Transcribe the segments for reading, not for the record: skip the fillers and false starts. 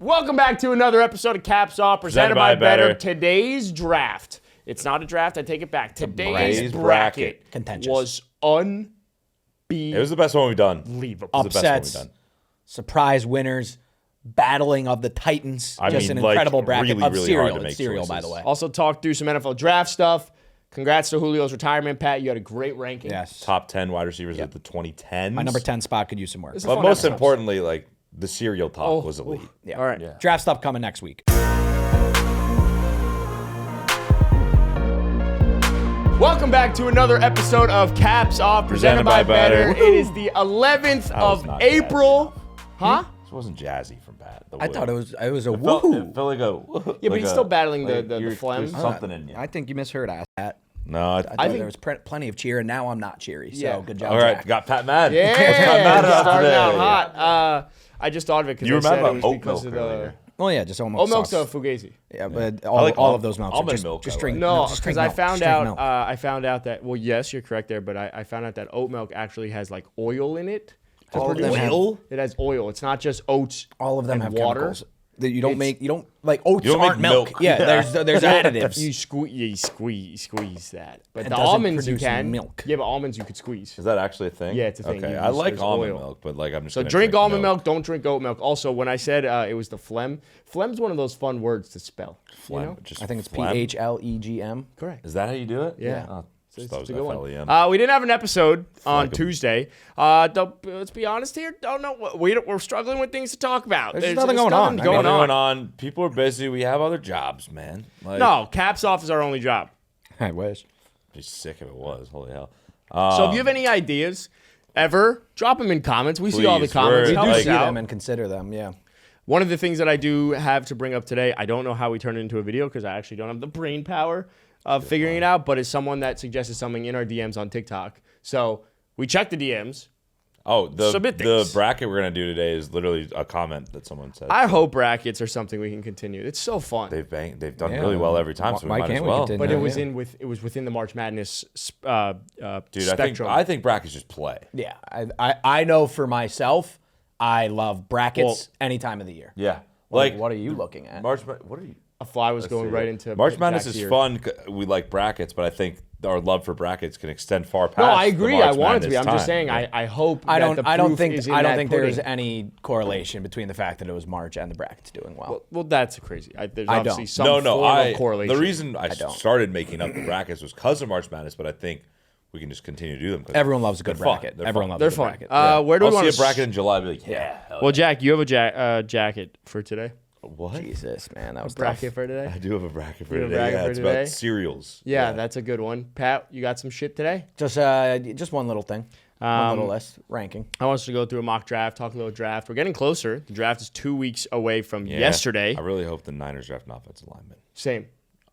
Welcome back to another episode of Caps Off, presented by Betr. Today's draft. It's not a draft, I take it back. Today's bracket was unbelievable. It was the best one we've done. Upsets, surprise winners, battling of the Titans. An incredible bracket really, of really cereal. hard to It's make cereal, choices. by the way. Also talked through some NFL draft stuff. Congrats to Julio's retirement, Pat. You had a great ranking. Yes. Top 10 wide receivers at the 2010s. My number 10 spot could use some work. This is a But fun most episode. importantly, like the cereal talk was elite. Yeah. All right. Draft stuff coming next week. Welcome back to another episode of Caps Off, presented by Betr. It is the 11th of not April. Huh? This wasn't jazzy from Pat. I thought it was a It felt woohoo. like a Yeah, but he's still battling the phlegm. There's something in you. I think you misheard Pat. No, I thought there was plenty of cheer, and now I'm not cheery. So Yeah. good job, all right, Jack. got Pat mad. Yeah, Pat mad about starting today. out hot. I just thought of it because You were I mad said about it was oat because milk of the earlier. Well, yeah, just almost. oat milk's a fugazi. Yeah, but like all of those milks. almond just, milk, Just I drink. like. No, just because drink I milk. found Just drink out. milk. I found out that yes, you're correct there, but I found out that oat milk actually has like oil in it. All of them have- It has oil. It's not just oats. All of them and have water. chemicals that you don't make. You don't like oats You don't make aren't milk. milk. Yeah, there's additives. You squeeze that, but It the doesn't almonds you produce can. milk. Yeah, but almonds you could squeeze. Is that actually a thing? Yeah, it's a thing. Okay, You I just- like there's almond oil. milk, but like I'm just So gonna drink almond milk. Don't drink oat milk. Also, when I said it was the phlegm, phlegm's one of those fun words to spell. Phlegm, You know? just I think it's phlegm? PHLEGM. Correct. Is that how you do it? Yeah. Oh, It's just thought it's it a was good one. FLEM. We didn't have an episode on like a- Tuesday. Let's be honest here. Don't know. We're struggling with things to talk about. There's nothing going on. Nothing going Nothing on. going on. People are busy. We have other jobs, man. Like, No, Caps Off is our only job. I wish. I'd be sick if it was. Holy hell. So if you have any ideas, ever, drop them in comments. We see all the Please, comments. we're- We Help do us like- see out. them and consider them. Yeah. One of the things that I do have to bring up today, I don't know how we turn it into a video because I actually don't have the brain power of figuring it out, but it's someone that suggested something in our DMs on TikTok. So we check the DMs. Oh, Submit the things. bracket we're gonna do today is literally a comment that someone said. I hope brackets are something we can continue. It's so fun. They've done Yeah. really well every time, so we Why might as can't we well. continue? But Yeah, it was within the March Madness Dude, spectrum. I think brackets just play. Yeah. I know for myself, I love brackets any time of the year. Yeah, Like, like what are you looking at? What are you? a fly was going right into March Madness Jack's is ear. fun. We like brackets, but I think our love for brackets can extend far past. No, I the agree. March I want it to be. I'm Madness just saying. time. I hope. I that don't. the I don't proof think. is in I don't that think pudding. there's any correlation between the fact that it was March and the brackets doing well. Well, that's crazy. There's I obviously don't. some No, form I. of correlation. The reason I don't. started making up the brackets was because of March Madness, but I think we can just continue to do them. 'cause Everyone loves a good they're fun. bracket. They're Everyone fun. loves They're a good fun. bracket. Where do I'll we want see a bracket in July. I'll be like, yeah. hell Well, Jack, you have a jacket for today. what? Jesus, man, that was Bracket tough. for today. I do have a bracket for You have a today. bracket Yeah, for it's today? about cereals. Yeah, that's a good one. Pat, you got some shit today? Just one little thing. One little list ranking. I want us to go through a mock draft, talk a little draft. We're getting closer. The draft is 2 weeks away from Yeah. yesterday. I really hope the Niners draft an offensive lineman. Same.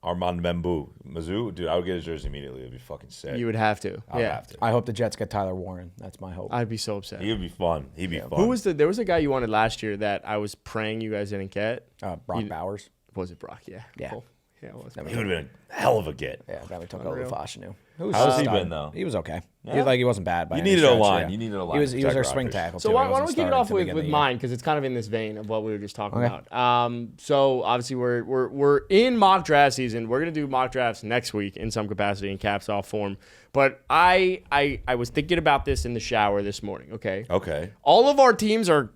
Armand Membu. Mizzou, dude, I would get his jersey immediately. It'd be fucking sick. You would have to. I would Yeah. have to. I hope the Jets get Tyler Warren. That's my hope. I'd be so upset. He would be fun. He'd be fun. Who was there was a guy you wanted last year that I was praying you guys didn't get. Brock Bowers. Was it Brock? Yeah. Yeah. Cool. Yeah, it was. He would have been a hell of a get. Yeah, then we took Unreal. Olufashinu. How's he been, though? He was okay. Yeah? He wasn't bad. By You any needed a stretch, line. yeah. You needed a line He was to our protect swing Rodgers. tackle. So too. why He don't we wasn't kick it starting off to begin with the mine because it's kind of in this vein of what we were just talking Okay. about. So obviously we're in mock draft season. We're gonna do mock drafts next week in some capacity in Caps Off form. But I was thinking about this in the shower this morning. Okay. All of our teams are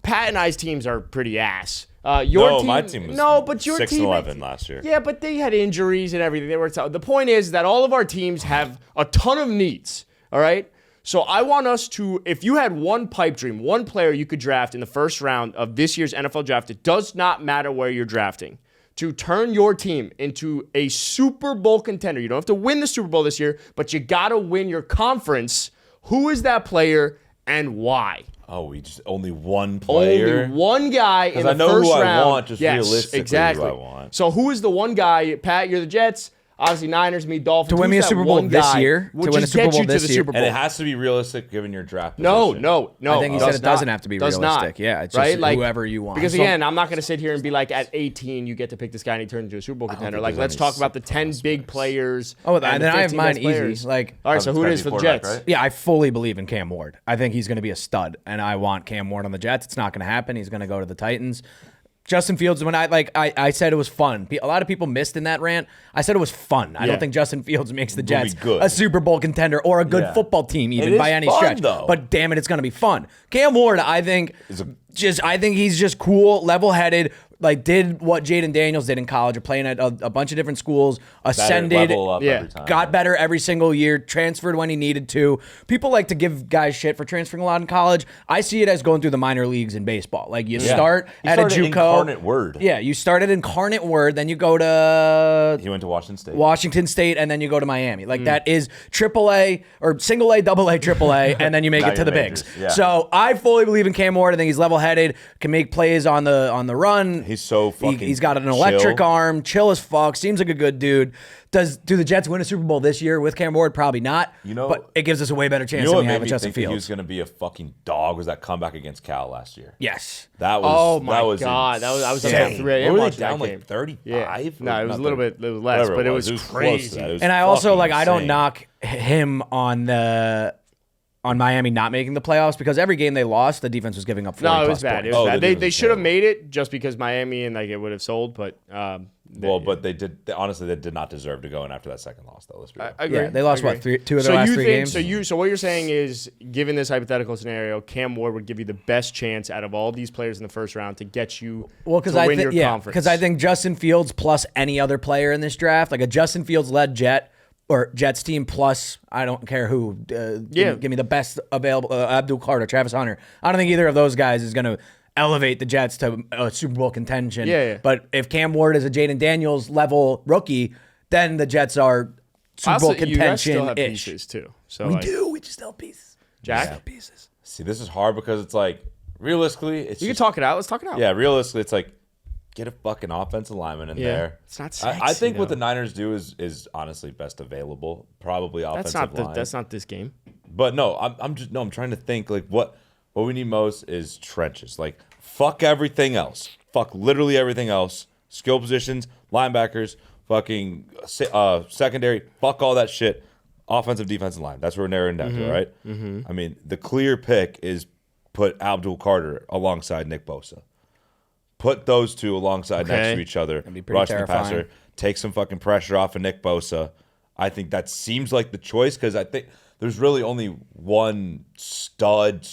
Pat and I's teams are pretty ass. My team was but your 6-11 team last year. Yeah, but they had injuries and everything. The point is that all of our teams have a ton of needs. All right. So I want us to, if you had one pipe dream, one player you could draft in the first round of this year's NFL draft, it does not matter where you're drafting, to turn your team into a Super Bowl contender. You don't have to win the Super Bowl this year, but you got to win your conference. Who is that player and why? Oh, we just only one player. Only one guy in the I know first who I round. want, just realistically exactly. who I want. So who is the one guy? Pat, you're the Jets. Obviously, Niners meet Dolphins. To win me a Super Bowl this year. To win a Super Bowl this year. And it has to be realistic given your draft No. position. I think he said it doesn't have to be realistic. Not. Yeah, it's right? just like, whoever you want. Because again, I'm not going to sit here and be like, at 18, you get to pick this guy and he turns into a Super Bowl contender. Like, let's talk about the 10 big players. Oh, then I have mine players. easy. Like, all right, so who it is for the Jets? Right? Yeah, I fully believe in Cam Ward. I think he's going to be a stud, and I want Cam Ward on the Jets. It's not going to happen. He's going to go to the Titans. Justin Fields, when I said it was fun. A lot of people missed in that rant. I said it was fun. I don't think Justin Fields makes the Jets a Super Bowl contender or a good football team even by any stretch. Though. But damn it, it's going to be fun. Cam Ward, I think he's just cool, level-headed. Like, did what Jaden Daniels did in college, of playing at a bunch of different schools, ascended, every time, got better every single year, transferred when he needed to. People like to give guys shit for transferring a lot in college. I see it as going through the minor leagues in baseball. Like, you start at a JUCO. Incarnate Word. Yeah, you start at Incarnate Word, then you go to... He went to Washington State. And then you go to Miami. Like, that is AAA, or single A, double A, triple A, and then you make it to the bigs. Yeah. So, I fully believe in Cam Ward. I think he's level-headed, can make plays on the run. He's so fucking He's got an electric arm, chill as fuck, seems like a good dude. Do the Jets win a Super Bowl this year with Cam Ward? Probably not. But it gives us a way better chance than we have with Justin Fields. He was going to be a fucking dog. Was that comeback against Cal last year? Yes. That was. Oh my God, I was up insane. at 3 a.m. Were they watching down that like game. 35? Yeah. No, it was a little bit less, Whatever but it was close crazy. to that. It was And I also fucking I don't insane. knock him on Miami not making the playoffs, because every game they lost, the defense was giving up 40 No, it plus was bad. points. It was bad. the They should have made it just because Miami and it would have sold, but but they did. Honestly, they did not deserve to go in after that second loss, though. Let's be real. I agree. Yeah, they lost, I agree. two of their last three games? So what you're saying is, given this hypothetical scenario, Cam Ward would give you the best chance out of all these players in the first round to get you to win your conference. Because I think Justin Fields plus any other player in this draft, like a Justin Fields-led Jets team plus, I don't care who, give me the best available, Abdul Carter, Travis Hunter. I don't think either of those guys is going to elevate the Jets to a Super Bowl contention. Yeah. But if Cam Ward is a Jaden Daniels level rookie, then the Jets are Super Bowl You guys still have contention-ish. pieces too. So We do. We just have pieces. Jack? We have pieces. See, this is hard because it's like realistically, You can talk it out. Let's talk it out. Yeah, realistically, it's like get a fucking offensive lineman in there. It's not I sexy, think what though. the Niners do is honestly best available, probably offensive line. That's not this game. But no, I'm trying to think like what we need most is trenches. Like fuck everything else. Fuck literally everything else. Skill positions, linebackers, fucking secondary. Fuck all that shit. Offensive, defensive line. That's what we're narrowing down to, right? Mm-hmm. I mean, the clear pick is put Abdul Carter alongside Nick Bosa. Put those two alongside next to each other. Rushing the passer. Take some fucking pressure off of Nick Bosa. I think that seems like the choice because I think there's really only one stud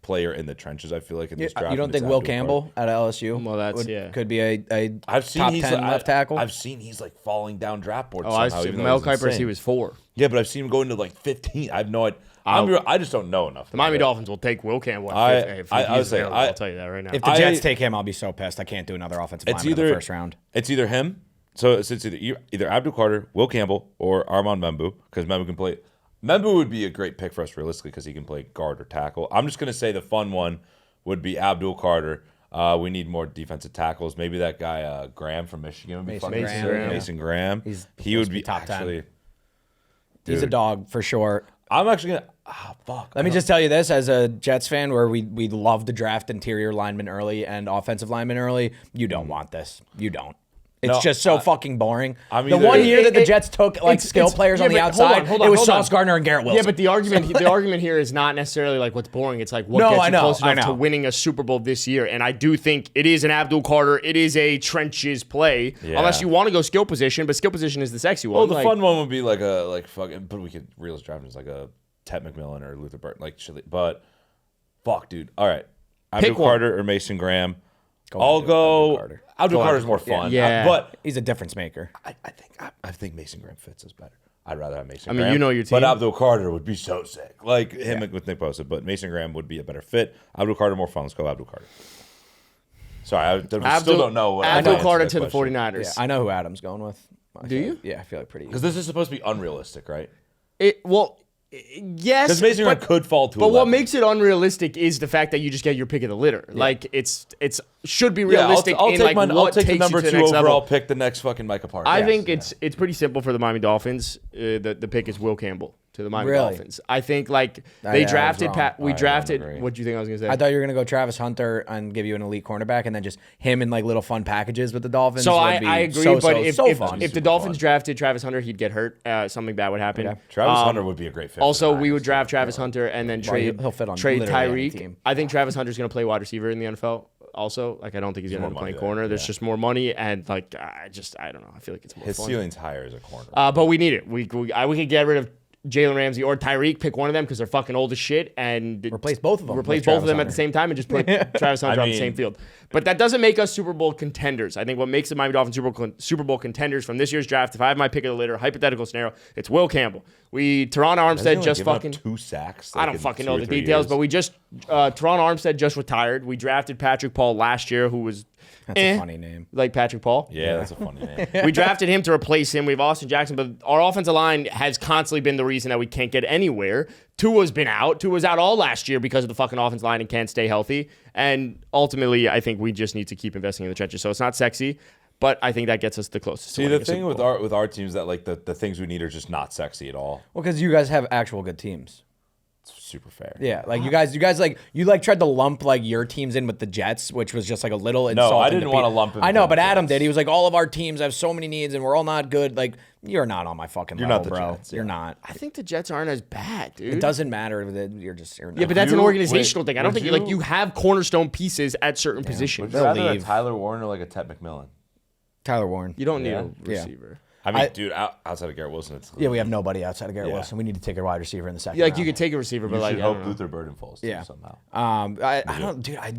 player in the trenches, I feel like, in this draft. You don't think Will Campbell at LSU could be a I've seen top he's 10 left tackle? I've seen he's like falling down draft boards Oh, somehow. Even Mel though he's Kiper, insane. he was 4. Yeah, but I've seen him going to like 15. I have no idea. I just don't know enough. The Miami Dolphins will take Will Campbell. I would say I'll tell you that right now. If the Jets take him, I'll be so pissed. I can't do another offensive lineman in the first round. It's either him. So it's either Abdul Carter, Will Campbell, or Armand Membu, because Membu can play. Membu would be a great pick for us realistically because he can play guard or tackle. I'm just going to say the fun one would be Abdul Carter. We need more defensive tackles. Maybe that guy Graham from Michigan would be fun. Mason Graham. He would be top 10. actually. He's a dog for sure. I'm actually gonna. Fuck. Let me just tell you this as a Jets fan, where we love to draft interior linemen early and offensive linemen early. You don't want this. You don't. It's just so fucking boring. The one year that the Jets took skill players on the outside, it was Sauce Gardner and Garrett Wilson. Yeah, but the argument here is not necessarily like what's boring. It's like what gets you close enough to winning a Super Bowl this year. And I do think it is an Abdul Carter. It is a trenches play, unless you want to go skill position. But skill position is the sexy one. Well, the fun one would be but we could realist draft him as like a Ted McMillan or Luther Burton, but fuck, dude. All right, Abdul Carter or Mason Graham. I'll go. Abdul Carter's more fun. Yeah, but he's a difference maker. I think Mason Graham fits us better. I'd rather have Mason. I mean, Graham, you know your team. But Abdul Carter would be so sick, like him with Nick Bosa. But Mason Graham would be a better fit. Abdul Carter more fun. Let's go Abdul Carter. Sorry, I still don't know. Abdul Carter to the 49ers. Yeah, I know who Adam's going with. Do you? Yeah, I feel like pretty. Because this is supposed to be unrealistic, right? Yes, Because Mason Graham could fall to But 11. what makes it unrealistic is the fact that you just get your pick of the litter. Like it's should be Yeah, realistic I'll in take like I'll what take takes the number you to the 2 next overall level. pick, the next fucking Micah Parsons. I think it's pretty simple for the Miami Dolphins. The pick is Will Campbell to the Miami Really? Dolphins. I think like Yeah, they I was drafted wrong. Pat. We I drafted. don't agree. What do you think I was gonna say? I thought you were gonna go Travis Hunter and give you an elite cornerback, and then just him in like little fun packages with the Dolphins. So would I be agree, so, but so, if so if, fun. if the Super Dolphins fun. drafted Travis Hunter, he'd get hurt. Something bad would happen. Okay. Travis Hunter would be a great fit. Also, for the we would Niners, draft too. Travis Hunter and then trade he'll fit on trade literally any Tyreek. team. I think Travis Hunter's going to play wide receiver in the NFL. Also, like I don't think he's going to more play money corner. there, There's yeah. just more money, and like I don't know. I feel like it's more His fun. ceiling's higher as a corner. But we need it. We could get rid of Jalen Ramsey or Tyreek, pick one of them because they're fucking old as shit, and Replace both of them Replace with both of Travis them at Hunter. the same time and just put Travis Hunter on the mean- same field. But that doesn't make us Super Bowl contenders. I think what makes the Miami Dolphins Super Bowl contenders from this year's draft, if I have my pick of the litter, hypothetical scenario, it's Will Campbell. Teron Hasn't he, Armstead like, just given up fucking 2 sacks. I like, don't in fucking 2 know or the 3 details, years? but we just Teron Armstead just retired. We drafted Patrick Paul last year, who was That's a funny name. like Patrick Paul. Yeah, that's a funny name. We drafted him to replace him. We have Austin Jackson, but our offensive line has constantly been the reason that we can't get anywhere. Tua's been out. Tua was out all last year because of the fucking offensive line and can't stay healthy. And ultimately, I think we just need to keep investing in the trenches. So it's not sexy, but I think that gets us the closest. to See, winning the a Super thing with Bowl. our teams that like the things we need are just not sexy at all. Well, because you guys have actual good teams. It's super fair. Yeah, like you guys like you like tried to lump like your teams in with the Jets, which was just like a little insulting. I didn't to wanna people. lump him I know, with but the Adam Jets. did. He was like, all of our teams have so many needs, and we're all not good. Like you're not on my fucking You're level, not the bro. Jets, yeah. You're not. I think the Jets aren't as bad, dude. It doesn't matter. You're just you're not. Yeah, but that's an You- organizational wait, thing. I don't would think you- like you have cornerstone pieces at certain positions. Would you rather a leave. Tyler Warren or like a Ted McMillan? Tyler Warren. You don't need Yeah. a receiver. I mean, dude, outside of Garrett Wilson, it's Yeah, we have nobody outside of Garrett Yeah. Wilson. We need to take a wide receiver in the second. Yeah, like round. you could take a receiver, but You like should I hope don't know. Luther Burden falls too, Yeah. somehow. I don't, dude. I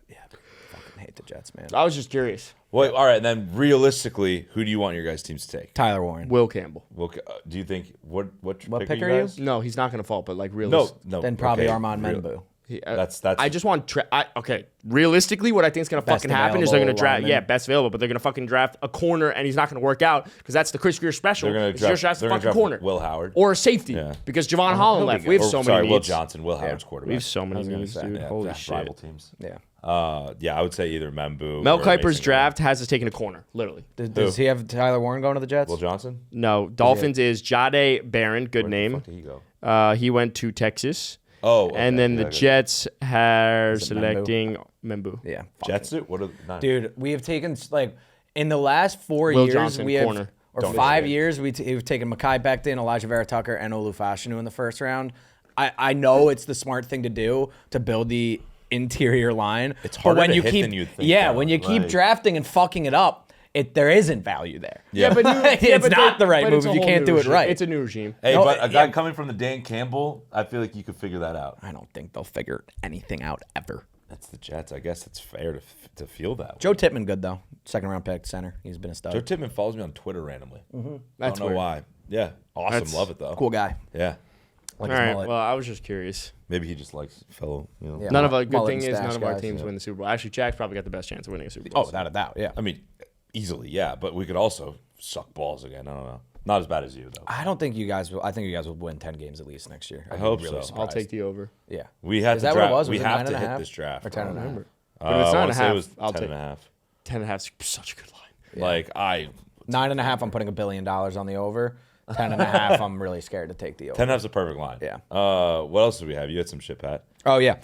fucking hate the Jets, man. I was just curious. Wait, all right. And then realistically, who do you want your guys' teams to take? Tyler Warren. Will Campbell. Well, do you think what What pick pick are are you? guys? No, he's not going to fall, but like No, realistic. no. Then probably okay, Armand real- Menbu. That's. I just want okay. Realistically, what I think is gonna Best fucking happen is they're gonna available draft. lineman. Yeah, best available, but they're gonna fucking draft a corner, and he's not gonna work out because that's the Chris Greer special. They're gonna is you're draft. just They're a gonna fucking draft corner Will Howard or a safety Yeah. because Javon Holland left. We have so sorry, many Will needs. Johnson, Will Howard's quarterback. We have so many gonna needs, say, dude. Yeah, Holy draft shit. rival teams. Yeah. Yeah, I would say either Membu. Mel or Kiper's Mason draft has us taking a corner, literally. Does he have Tyler Warren going to the Jets? Will Johnson. No, Dolphins is Jade Barron. Good Where name. the fuck did he go? He went to Texas. Oh, okay, and then the okay. Jets are Is it selecting Membu. Yeah. Jets. It. What are not? Dude, we have taken like in the last 4 Will years Johnson, we have corner. or Don't 5 do it. years we've taken Mekhi Becton, Elijah Vera Tucker, and Olu Fashanu in the first round. I know it's the smart thing to do to build the interior line. It's but harder when to you hit keep than you'd think, yeah though. when you keep Like- drafting and fucking it up, there isn't value there. Yeah. but It's not the right but move it's a if you whole can't new do it regime. right. It's a new regime. Hey, No, but a guy yeah. coming from the Dan Campbell, I feel like you could figure that out. I don't think they'll figure anything out ever. That's the Jets. I guess it's fair to feel that way. Joe Tippmann good though. Second round pick center. He's been a stud. Joe Tippmann follows me on Twitter randomly. That's Don't know weird. why. Yeah, awesome. That's Love it though. Cool guy. Yeah, Like All his right. mullet. Well, I was just curious. maybe he just likes fellow. Yeah. None of our good Mullet thing and is none stash of our guys, teams yeah. win the Super Bowl. Actually, Jack's probably got the best chance of winning a Super Bowl. Oh, without a doubt. Yeah. I mean, easily, yeah. But we could also suck balls again. I don't know. Not as bad as you though. I don't think you guys will. I think you guys will win 10 games at least next year. I'd be hope really so. I'll surprised. take the over. Yeah. We had Is to that what draft. it was? We Was it have 9 to and a hit half? this draft. Or 10 and a half? But if it's I 9 wanna and a say it half, was I'll 10 take and a half. 10 and a half is such a good line. Like 9 and a half, I'm putting $1 billion on the over. 10 and a half, I'm really scared to take the over. 10 half's a perfect line. Yeah. What else do we have? You had some shit, Pat. Oh yeah.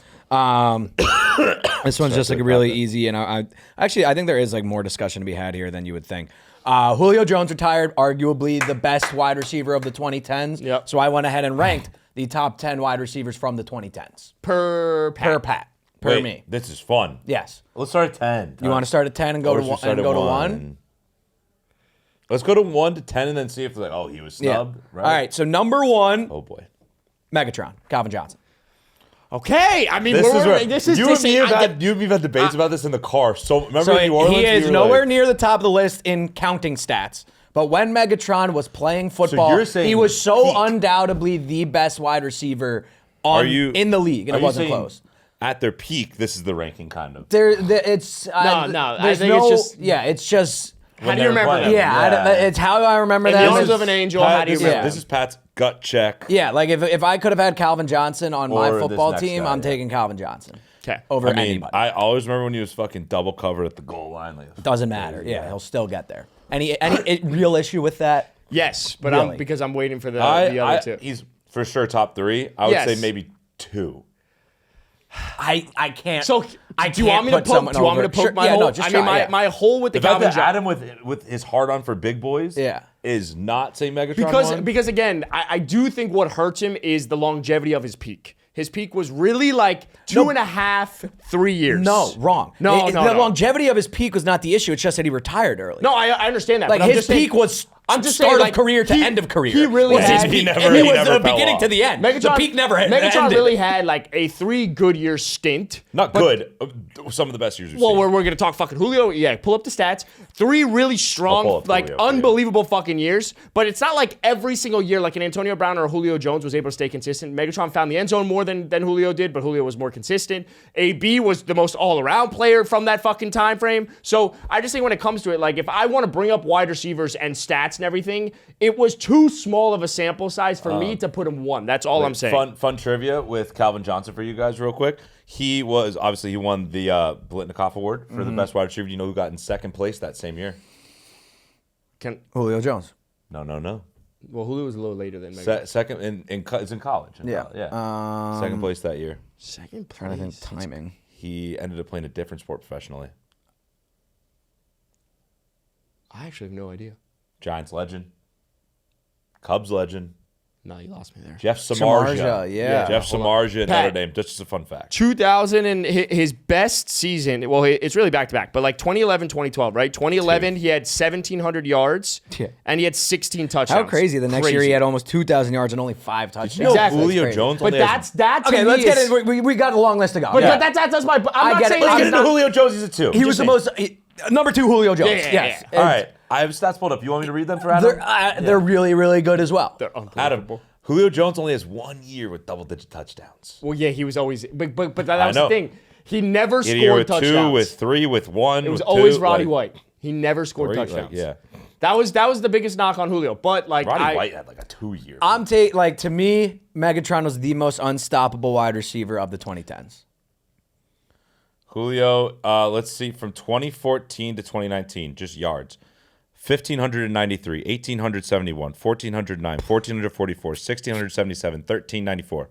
This one's just like really easy, and I think there is like more discussion to be had here than you would think. Julio Jones retired, arguably the best wide receiver of the 2010s. Yep. So I went ahead and ranked the top 10 wide receivers from the 2010s Per per Pat, per Wait, me. This is fun. Yes. Let's start at 10. You want to start at 10 and go to one, and go to 1? Let's go to 1 to 10 and then see if they're like, oh, he was Yeah. snubbed. Right? All right. So number 1, Oh boy. Megatron, Calvin Johnson. Okay, I mean, This is where this is you this and me is- have I had, you and me have had debates about this in the car. So remember So in New Orleans? he we is were nowhere like, near the top of the list in counting stats. But when Megatron was playing football, you're saying he was so peak. undoubtedly the best wide receiver in the league, and are it you wasn't saying close. At their peak, this is the ranking kind of. It's No, I there's think it's just- it's just How do you remember that? Yeah, it's how I remember In that. the arms of an angel. How do you remember? This is Pat's gut check. Yeah, like if I could have had Calvin Johnson on my Or this football next team, guy, I'm yeah. taking Calvin Johnson Okay. over I mean, anybody. I always remember when he was fucking double covered at the goal line. Like, Doesn't matter. Yeah, he'll still get there. Any real issue with that? Yes, but Really? because I'm waiting for the other two. He's for sure top 3. I would Yes. say maybe 2. I can't. So I do you want me to can't put poke? someone Do you want me to over. poke Sure, my yeah, hole? no, just I mean, try, yeah. my hole with the The fact Calvin that Johnson. Adam with his hard on for big boys is not saying Megatron won. Because again, I do think what hurts him is the longevity of his peak. His peak was really like 2.5, 3 years. No, wrong. No, the longevity of his peak was not the issue. It's just that he retired early. No, I understand that. like but I'm his just saying- peak was I'm just start saying, of like, career to he- end of career. he really was his had- peak. he never- And he he was never the fell beginning off. to the end. Megatron, the peak never had Megatron ended. really had like a 3 good year stint. Not good. Some of the best years we've Well, seen. we're going to talk fucking Julio. Yeah, pull up the stats. 3 really I'll pull strong, up like Julio for you. unbelievable fucking years. But it's not like every single year, like an Antonio Brown or a Julio Jones was able to stay consistent. Megatron found the end zone more than Julio did, but Julio was more consistent. AB was the most all-around player from that fucking time frame. So I just think when it comes to it, like if I want to bring up wide receivers and stats and everything, it was too small of a sample size for me to put him 1. That's all I'm saying. Fun trivia with Calvin Johnson for you guys real quick. He won the Blitnikoff Award for the best wide receiver. You know who got in second place that same year? Julio Jones. No. Well, Julio was a little later than Megatron. Second it's in college. Yeah. Second place that year. Second place. Trying to think timing. He ended up playing a different sport professionally. I actually have no idea. Giants legend. Cubs legend. No, you lost me there. Jeff Samardzija. Samardzija, yeah. Jeff Samardzija, Pat. Notre Dame. Just as a fun fact. 2000 and his best season, well, it's really back-to-back, but like 2011, 2012, right? 2011, he had 1,700 yards, Yeah. and he had 16 touchdowns. How crazy! The next year he had almost 2,000 yards and only 5 touchdowns. You know Exactly. Julio That's crazy. Jones But only has... that's Okay, to let's me get is- it. We got a long list to go. But Yeah. that's my. I'm not get it. saying Let's like get it's into not- Julio Jones is a 2. He was the most number 2 Julio Jones. Yeah. Yes. All right. I have stats pulled up. You want me to read them for Adam? They're really, really good as well. They're Adam, unbelievable. Julio Jones only has 1 year with double-digit touchdowns. Well, yeah, he was always, but that I was know. the thing. He never He had a year scored with touchdowns. 2, with 3, with 1. It was with always 2, Roddy like, White. He never scored 3, touchdowns. yeah. That was the biggest knock on Julio. But like Roddy White had like a 2-year. To me, Megatron was the most unstoppable wide receiver of the 2010s. Julio, let's see, from 2014 to 2019, just yards. 1,593, 1,871, 1,409, 1,444, 1,677, 1,394.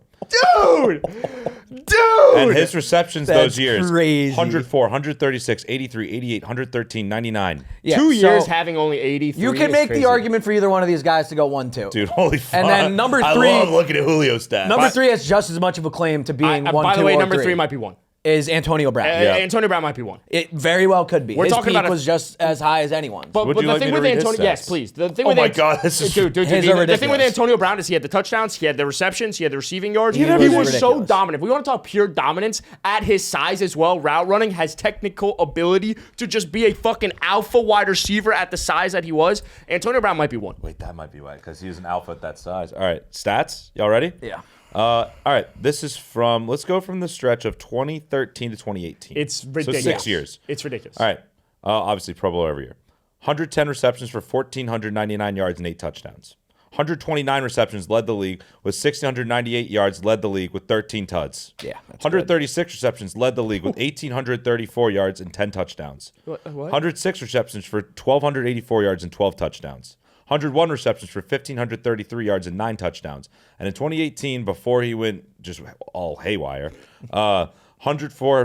dude. And his receptions That's those years, crazy. 104, 136, 83, 88, 113, 99. Yeah, 2 years so having only 83. you can is make crazy. the argument for either one of these guys to go 1-2. Dude, holy fuck. And then number I 3 love looking at Julio's stats. Number 3 has just as much of a claim to being 1-2 By the way, or number 3 3 might be 1. is Antonio Brown. Yeah. Antonio Brown might be 1. It very well could be. We're His talking peak about was just as high as anyone's. But Would the you like thing me to with read his Antonio, yes, stats? please. The thing Oh with my God, this is- dude. His are The thing with ridiculous. Antonio Brown is he had the touchdowns, he had the receptions, he had the receiving yards. He was was so ridiculous. dominant. If we want to talk pure dominance at his size as well, route running, has technical ability to just be a fucking alpha wide receiver at the size that he was. Antonio Brown might be 1. Wait, that might be why, because he was an alpha at that size. All right, stats. Y'all ready? Yeah. All right, this is from, let's go from the stretch of 2013 to 2018. It's ridiculous. So 6 years. It's ridiculous. All right, obviously Pro Bowl every year. 110 receptions for 1,499 yards and 8 touchdowns. 129 receptions led the league with 1,698 yards, led the league with 13 tuds. Yeah, that's 136 receptions led the league with 1,834 yards and 10 touchdowns. What? 106 receptions for 1,284 yards and 12 touchdowns. 101 receptions for 1,533 yards and 9 touchdowns. And in 2018, before he went just all haywire, 104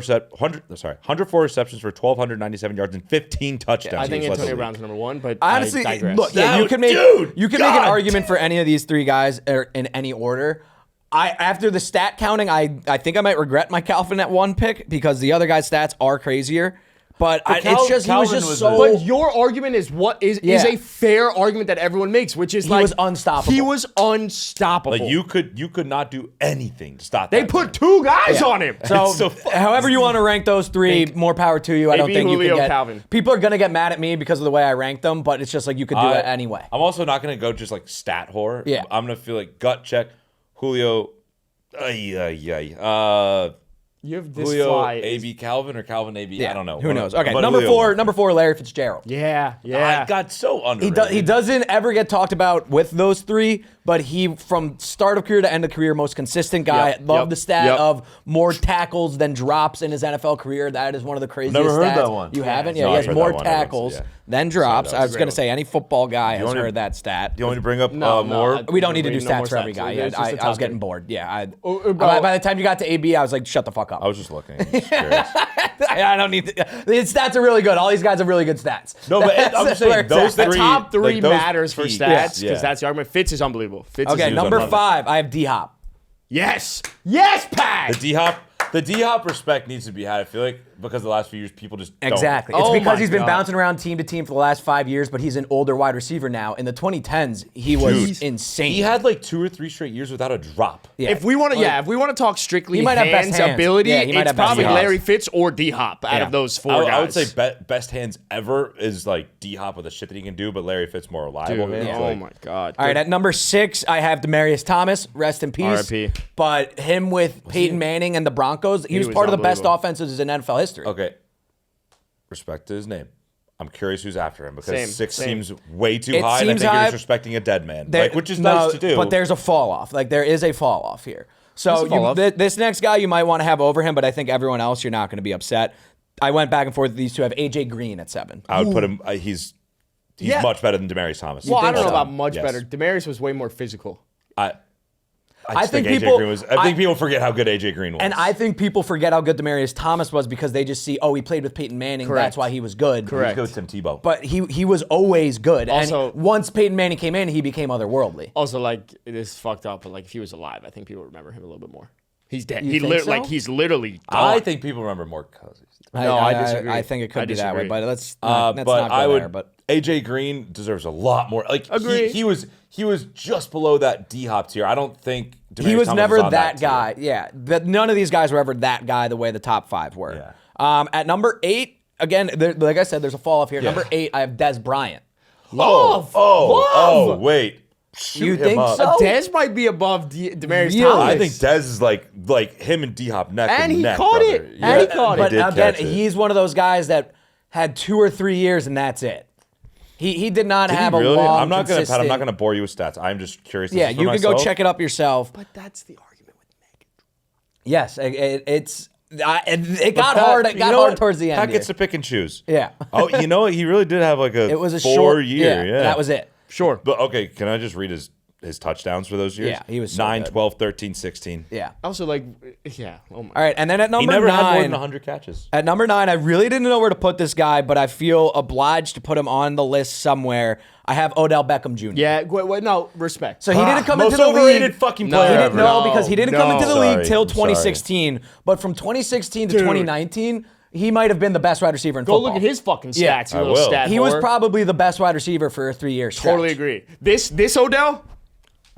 receptions for 1,297 yards and 15 touchdowns. I think He was led the Antonio league. Brown's number 1, but Honestly, I digress. look, yeah, Dude, you can make God. an argument for any of these 3 guys in any order. After the stat counting, I think I might regret my Calvin at 1 pick because the other guys' stats are crazier. But it's just he was Calvin just was so. But your argument is what is Yeah. a fair argument that everyone makes, which is He like was unstoppable. He was unstoppable. Like you could not do anything to stop they that put man. 2 guys on him. So, It's so fucking however you want to rank those 3, more power to you. I don't AB, think you Julio, can get. Calvin. People are gonna get mad at me because of the way I ranked them, but it's just like you could do it anyway. I'm also not going to go just like stat whore. Yeah. I'm going to feel like gut check. Julio, You have this Julio fly. AB Calvin or Calvin AB. I don't know. Who knows? Okay, But number Julio- number four, Larry Fitzgerald. Yeah. I got so underrated. He doesn't ever get talked about with those three, but he, from start of career to end of career, most consistent guy. Yep, Love yep, the stat yep. of more tackles than drops in his NFL career. That is one of the craziest Never heard stats. that one. You haven't? No, Yeah, he I've has heard more that one. Everyone's- tackles yeah. than drops. that I was was a going great to say any football guy has want me- heard that stat. Do you want me to bring up No, more? We don't need to do no stats more for every stats. guy. It's just the I top was getting three. bored. Yeah. bro. By the time you got to AB, I was like, shut the fuck up. I was just looking. Just curious. I don't need to. The stats are really good. All these guys have really good stats. No, but I'm That's just saying where it's those at. The three- top three like those matters for peaks. stats because Yeah. that's the argument. Fitz is unbelievable. Fitz Okay, is number unbelievable. 5, I have D-Hop. Yes, Pat. The D-Hop respect needs to be had. I feel like because the last few years people just don't. Exactly. It's Oh because my he's been God. bouncing around team to team for the last 5 years, but he's an older wide receiver now. In the 2010s, he was Dude, insane. He had like 2 or 3 straight years without a drop. Yeah. If we want to, talk strictly He might have best hands. ability, Yeah, he might it's have best probably hands. Larry Fitz or D Hop out Yeah. of those four guys. I would say best hands ever is like D-Hop with the shit that he can do, but Larry Fitz more reliable Dude, hands. oh like- my God. All right, at number 6, I have Demaryius Thomas. Rest in peace. R.I.P.. But him with Peyton Manning and the Broncos, he was was part of the best unbelievable. offenses in NFL history. Okay. Respect to his name. I'm curious who's after him because Same, 6 same. seems way too It high, and I seems think high. you're disrespecting a dead man, There- which is no, nice to do. But there's a fall off. Like there is a fall off here. So There's a fall off. this next guy you might want to have over him, but I think everyone else you're not going to be upset. I went back and forth with these two. I have AJ Green at 7. I would put him. He's Yeah. much better than Demaryius Thomas. Well, I think don't know so? about much Yes. better. Demarius was way more physical. I just think think people- AJ Green was. I think people forget how good AJ Green was. And I think people forget how good Demaryius Thomas was because they just see, oh, he played with Peyton Manning. Correct. That's why he was good. Correct. Let's go with Tim Tebow. But he was always good. Also- and once Peyton Manning came in, he became otherworldly. Also, like it is fucked up, but like if he was alive, I think people remember him a little bit more. He's dead. You think so? Like he's literally I gone. think people remember more Cousins. No, I disagree. I think it could I be that way, disagree. but let's But not go I would. there. But AJ Green deserves a lot more. Like Agree. he was just below that D-Hop tier. I don't think he Demaryius was Thomas never on that tier. guy. Yeah, but none of these guys were ever that guy the way the top 5 were. Yeah. At number 8, again, like I said, there's a fall off here. Yeah. Number 8, I have Des Bryant. Love. Oh, wait. Shoot You him think up. so? Dez might be above Demaryius Really? Thomas. I think Dez is like him and D-Hop neck and, And he neck, caught brother. it. And he caught it. But He did again, catch it. he's one of those guys that had 2 or 3 years and that's it. He did not Did he have really? a long. I'm not gonna, Pat, I'm consistent- not gonna bore you with stats. I'm just curious. Yeah, you can go check it up yourself. But that's the argument with Megan. Yes, it got Pat, hard. It you got know hard what? towards the end. Pat gets here. to pick and choose. Yeah. Oh, you know what? He really did have like a It was a 4 short year. Yeah, that was it. Sure. But okay, can I just read his touchdowns for those years? Yeah, he was so 9, good. 12, 13, 16. Yeah. Also, like, yeah. Oh my. All right, and then at He number never 9, had more than 100 catches. At number 9, I really didn't know where to put this guy, but I feel obliged to put him on the list somewhere. I have Odell Beckham Jr. Yeah. Wait, no. Respect. So he didn't come Most into the overrated league. fucking No, player he ever. didn't No, because he didn't come No. into the Sorry, league till I'm sorry. 2016. But from 2016 to Dude. 2019, he might have been the best wide receiver in Go football. look at his fucking stats. Yeah, you I little will. stat He was whore. probably the best wide receiver for a 3-year stretch. Totally agree. This Odell.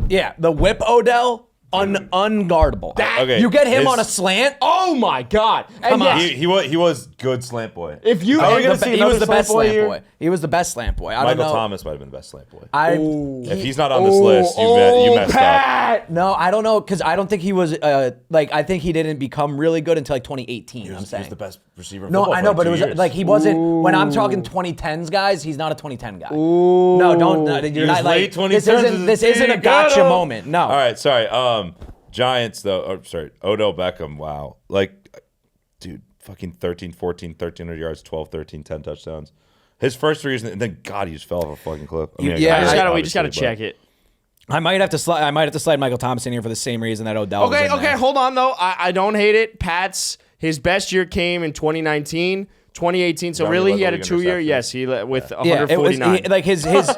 Yeah, the whip Odell, unguardable. Okay, You get him his- on a slant. Oh my God. And Come on. yes, He was good slant boy. if you Are we He gonna was the- see he another was the slant best boy slant here? boy. He was the best slant boy. I don't Michael know. Thomas might have been the best slant boy. If he's not on this list, you messed up. Pat. No, I don't know because I don't think he was I think he didn't become really good until like 2018. I'm He saying was the best receiver. In No, football I for know, like but 2 it was years. like he wasn't. When I'm talking 2010s guys, he's not a 2010 guy. No, don't. You're was not like late 2010s this isn't a as a gotcha teen. moment. No. All right, sorry. Giants though. Sorry, Odell Beckham. Wow, like, dude, fucking 13, 14, 1,300 yards, 12, 13, 10 touchdowns. His first 3 years, and then God, he just fell off a fucking cliff. I mean, Yeah, I We just gotta obviously, check it. I might have to slide Michael Thomas in here for the same reason that Odell. was Okay, in okay, there. hold on though. I don't hate it. His best year came in 2019, 2018. So Johnny really, led he the had a league in 2 year. interceptions. Yes, he with Yeah, it was 149. like his That's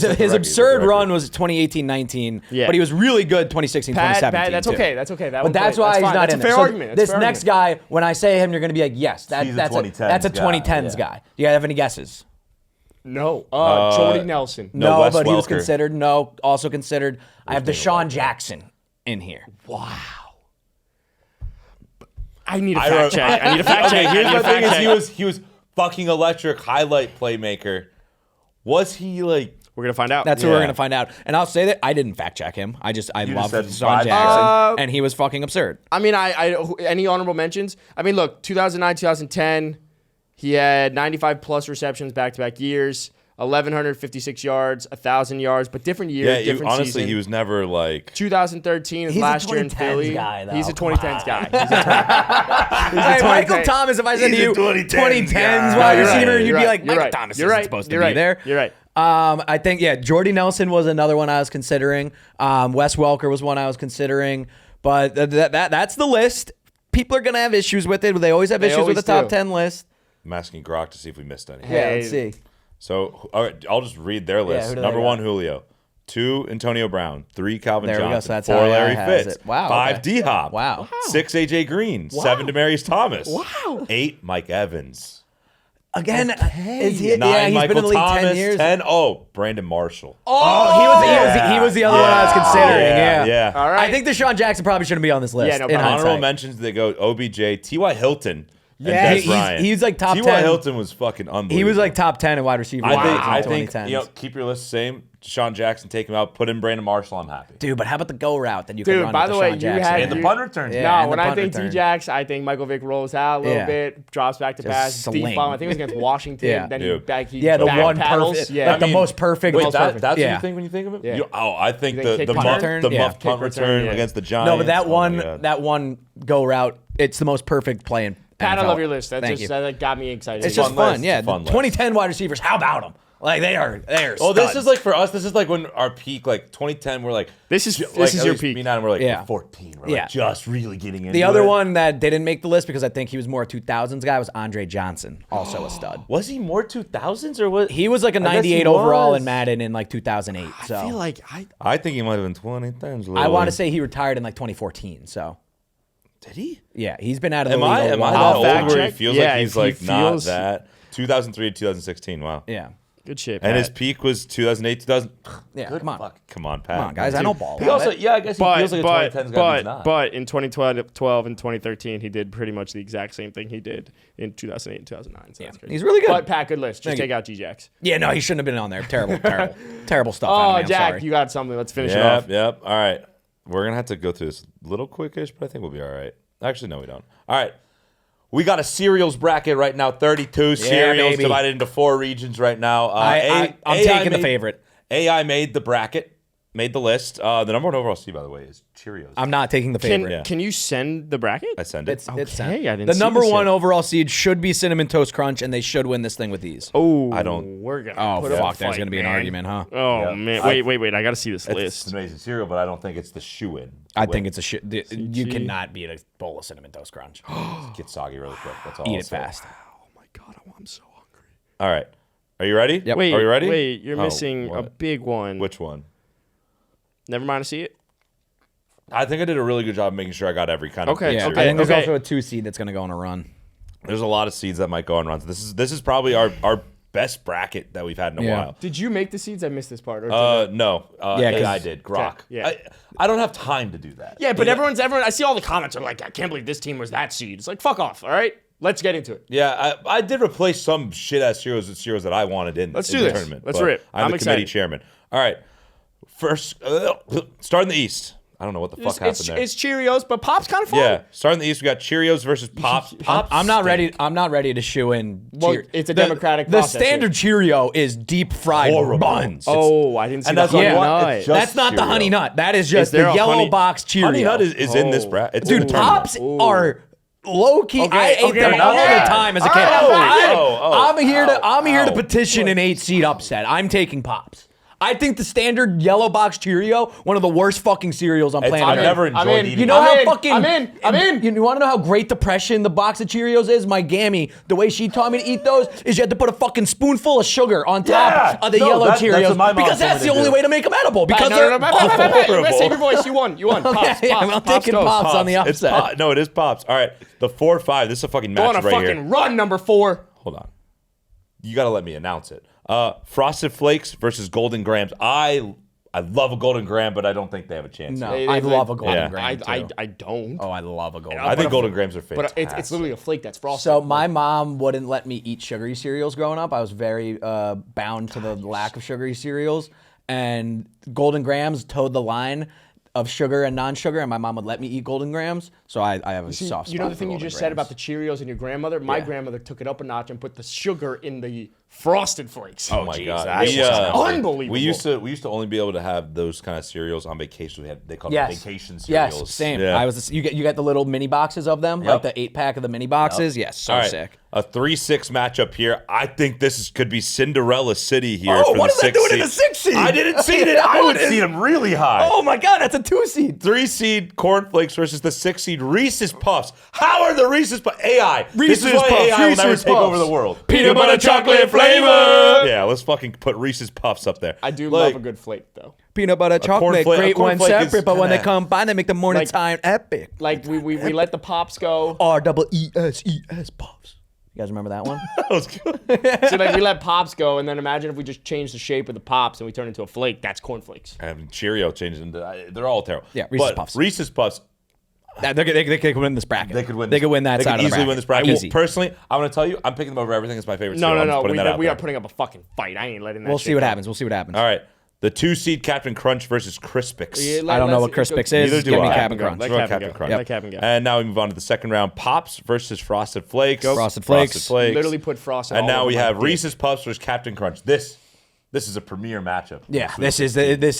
a record, absurd record. run was 2018-19, Yeah. but he was really good 2016-2017. That's too. okay. That's okay. That But that's why he's not That's in a there. fair So argument. That's this a fair next argument. guy, when I say him, you're going to be like, yes, He's a that's 2010s that's a guy, 2010s yeah. guy. Do you have any guesses? No, Jordy Nelson. No, Wes but he was Welker. considered. No, also considered. I have Deshaun Jackson in here. Wow. I need a fact check. I need a fact check. Here's I need my a thing: fact is check. he was fucking electric highlight playmaker. Was he like? We're gonna find out. That's what we're gonna find out. And I'll say that I didn't fact check him. I love said Deshaun five. Jackson, and he was fucking absurd. I mean, any honorable mentions? I mean, look, 2009, 2010, he had 95 plus receptions back-to-back years, 1,156 yards, 1,000 yards, but different year, Yeah, different honestly, season. he was never like. 2013 is He's a last year in 2010s Philly. guy, though. He's a Come 2010s guy. Hey, Michael Thomas, if I said to you 2010s guy. wide You're right, receiver, you'd you're be right, like, you're Michael right, Thomas you're isn't right, supposed to you're be right, there. You're right. I think, Jordy Nelson was another one I was considering. Wes Welker was one I was considering. But that's the list. People are going to have issues with it. They always have issues with the top 10 list. I'm asking Grok to see if we missed any. Yeah, let's see. So, all right, I'll just read their list. who do they Number got? 1, Julio. 2, Antonio Brown. 3, Calvin There we go. Johnson. So that's 4, how Larry AI has Fitz. it. Wow, 5, okay. D-Hop. Wow. 6, A.J. Green. 7, Demarius Thomas. Wow. 8, Mike Evans. Again, is he? 9, Yeah, he's Michael been in the league Thomas. 10 years. 10, Brandon Marshall. He was the other one I was considering. Yeah. All right. I think Deshaun Jackson probably shouldn't be on this list. Yeah, no in problem. hindsight. Honorable mentions, they go OBJ, T.Y. Hilton, and Yeah, Des Bryant. he's like top T.Y. 10. Hilton was fucking unbelievable. He was like top 10 in wide receiver. I in think 2010s. keep your list the same. Deshaun Jackson, take him out. Put in Brandon Marshall. I'm happy. Dude, but how about the go route that you Dude, can run by with the way, Deshaun you Jackson? had- And the punt return. Yeah. No, and when the I punt think return. T-Jax, I think Michael Vick rolls out a little Yeah. bit, drops back to pass, deep sling. bomb. I think it was against Washington. Yeah. Then Dude. he Yeah, the back one paddles. perfect, Yeah, like the most perfect. Wait, most that's perfect. what yeah. you think when you think of it? Yeah. I think You think the kick muff return? the Yeah. muff Kick punt return, return yeah. against the Giants. No, but that Oh my one, God. that one go route, it's the most perfect play in Pat, I NFL. love your list. That Thank just you. that got me excited. It's just fun list. fun. Yeah, It's a fun the list. 2010 wide receivers. How about them? Like they are. Oh, this studs. is like for us. This is like when our peak, like 2010. We're like, This is at your least peak. Me and Adam, we're like Yeah. 14. We're Yeah. like just really getting into The other it. one that didn't make the list because I think he was more a 2000s guy was Andre Johnson, also a stud. Was he more 2000s or what? He was like a I guess 98 he overall was. in Madden in like 2008. So I feel like I think he might have been 2010s. I want to say he retired in like 2014. So Did he? yeah, he's been out of the Am league. I a that while. old fact where he check. feels Yeah, like he's if he like not feels- that? 2003 to 2016. Wow. Yeah, good shit. And Pat. his peak was 2008, 2000. yeah. Good come on, fuck. Come on, Pat. come on, guys. I know ball. He also, yeah, I guess he feels like a 2010s guy, but he's not. but in 2012 and 2013, he did pretty much the exact same thing he did in 2008 and 2009. So that's crazy. he's really good. But Pat, good list. Just Thank take you. out G-Jax. Yeah, no, he shouldn't have been on there. Terrible, terrible, terrible stuff. out of Oh, me. I'm Jack, sorry. you got something. Let's finish it off. Yep. All right. We're gonna have to go through this a little quickish, but I think we'll be all right. Actually, no, we don't. All right. We got a cereals bracket right now. 32 cereals baby. divided into 4 regions right now. I'm AI taking the made- favorite. AI made the bracket, made the list. The number one overall seed, by the way, is Cheerios. I'm not taking the favorite. Yeah. Can you send the bracket? I send it. It's Okay, sent. I didn't The see number this one yet. overall seed should be Cinnamon Toast Crunch, and they should win this thing with ease. Oh, I don't- We're gonna. Oh, put up fuck. a There's fight, going to be an man. argument, huh? Oh Yeah. man, I- wait! I got to see this It's list. an amazing cereal, but I don't think it's the shoe-in. I think it's a shit. You cannot beat a bowl of Cinnamon Toast Crunch. Get soggy really quick. That's all. Eat I'll it say. fast. Oh my god, I'm so hungry. All right. Are you ready? Yep. Wait, Are you ready? Wait, you're Oh, missing a what? big one. Which one? Never mind to see it. I think I did a really good job making sure I got every kind of Okay, big Yeah, cereal. I think there's okay. also a 2 seed that's going to go on a run. There's a lot of seeds that might go on runs. This is probably our best bracket that we've had in a Yeah. while. Did you make the seeds? I missed this part. Or No. Yeah, 'cause- AI did. Grok. Okay, yeah. I don't have time to do that. yeah, but everyone. I see all the comments are like, I can't believe this team was that seed. It's like, fuck off. All right, let's get into it. Yeah, I did replace some shit ass cereals with cereals that I wanted in, Let's in do the this. tournament. Let's but rip. I'm I'm the committee excited. chairman. All right. First, start in the East. I don't know what the fuck happened there. It's Cheerios, but Pop's kind of fun. Yeah, starting in the East, we got Cheerios versus Pops. Pops. I'm not stink. ready. I'm not ready to shoe in. Well, it's a democratic The process standard Cheerio is deep fried Horrible. buns. Oh, I didn't see And the that's honey what- nut. it's just That's not the Cheerio. honey nut. That is just there the a yellow honey- box Cheerio. Honey Nut is in this Oh. bracket. It's Dude, in the tournament. Pops are low key. I ate okay, them all okay. the time as a kid. I'm here to petition an 8-seed upset. I'm taking Pops. I think the standard yellow box Cheerio, one of the worst fucking cereals on planet I've Earth. never I'm enjoyed in. eating You know it. how in. fucking I'm in. You want to know how great depression the box of Cheerios is? My Gammy, the way she taught me to eat those is you have to put a fucking spoonful of sugar on top Yeah. of the No, yellow that's Cheerios what my mom because told that's me the to only do. way to make them edible because No, they're no, no, horrible. save your voice. You won. Pops. yeah, I'm taking goes. Pops on the It's upset. No, it is Pops. All right, the 4-5. This is a fucking Go on a match right fucking here. run, number 4. Hold on. You got to let me announce it. Frosted Flakes versus Golden Grams. I I love a Golden Graham, but I don't think they have a chance. No, here. I love a Golden Yeah. Graham too. I don't. Oh, I love a Golden I Graham. think Golden Grahams are But fantastic. it's literally a flake that's frosted. So my mom wouldn't let me eat sugary cereals growing up. I was very bound to the lack of sugary cereals, and Golden Grahams towed the line of sugar and non-sugar, and my mom would let me eat Golden Grahams. So I have a soft spot. You know the for thing you Golden just said about Grahams. the Cheerios and your grandmother? My grandmother took it up a notch and put the sugar in the Frosted Flakes. Oh my god, that was unbelievable. We used to only be able to have those kind of cereals on vacation. They called them vacation Yes, cereals. same. Yeah. I was. You get the little mini boxes of them, like the 8-pack of the mini boxes. Yes, so All right, sick. a 3-6 matchup here. I think could be Cinderella City here. Oh, for what the is that 6th doing seed. in the 6th seed? I didn't see it. I would see them really high. Oh my god, that's a 2 seed. 3 seed cornflakes versus the 6 seed Reese's Puffs. How are the Reese's Puffs AI? Reese's this is why Puffs, AI will never Reese's take Puffs. over the world. Peanut butter chocolate flavor. Yeah, let's fucking put Reese's Puffs up there. I do Like, love a good flake, though. Peanut butter chocolate, cornflake- great a one cornflake is separate, but when they kinda- combine, they make the morning Like- time epic. Like, we let the pops go. REESES Puffs. You guys remember that one? that was good. So, like, we let pops go, and then imagine if we just change the shape of the pops and we turn into a flake. That's cornflakes. I mean, Cheerio changes into they're all terrible. Yeah, Reese's But Puffs. Reese's Puffs, they could win this bracket. they could win. They could win that They side could of the easily bracket. win this bracket. Easy. Personally, I'm going to tell you, I'm picking them over everything. It's my favorite. No, cereal. no, I'm just no. putting that out We there. are putting up a fucking fight. I ain't letting that We'll shit see what go. happens. We'll see what happens. All right, the 2 seed Captain Crunch versus Crispix. Yeah, I don't know what let's- Crispix Neither is. do Give me I. Captain Go. Crunch. Let Let's go Captain Captain go. Crunch. Let Captain go. And now we move on to the second round. Pops versus Frosted Flakes. Go. Frosted Flakes. Literally put Frosted And all now over we my have dick. Reese's Puffs versus Captain Crunch. This is a premier matchup. Yeah, this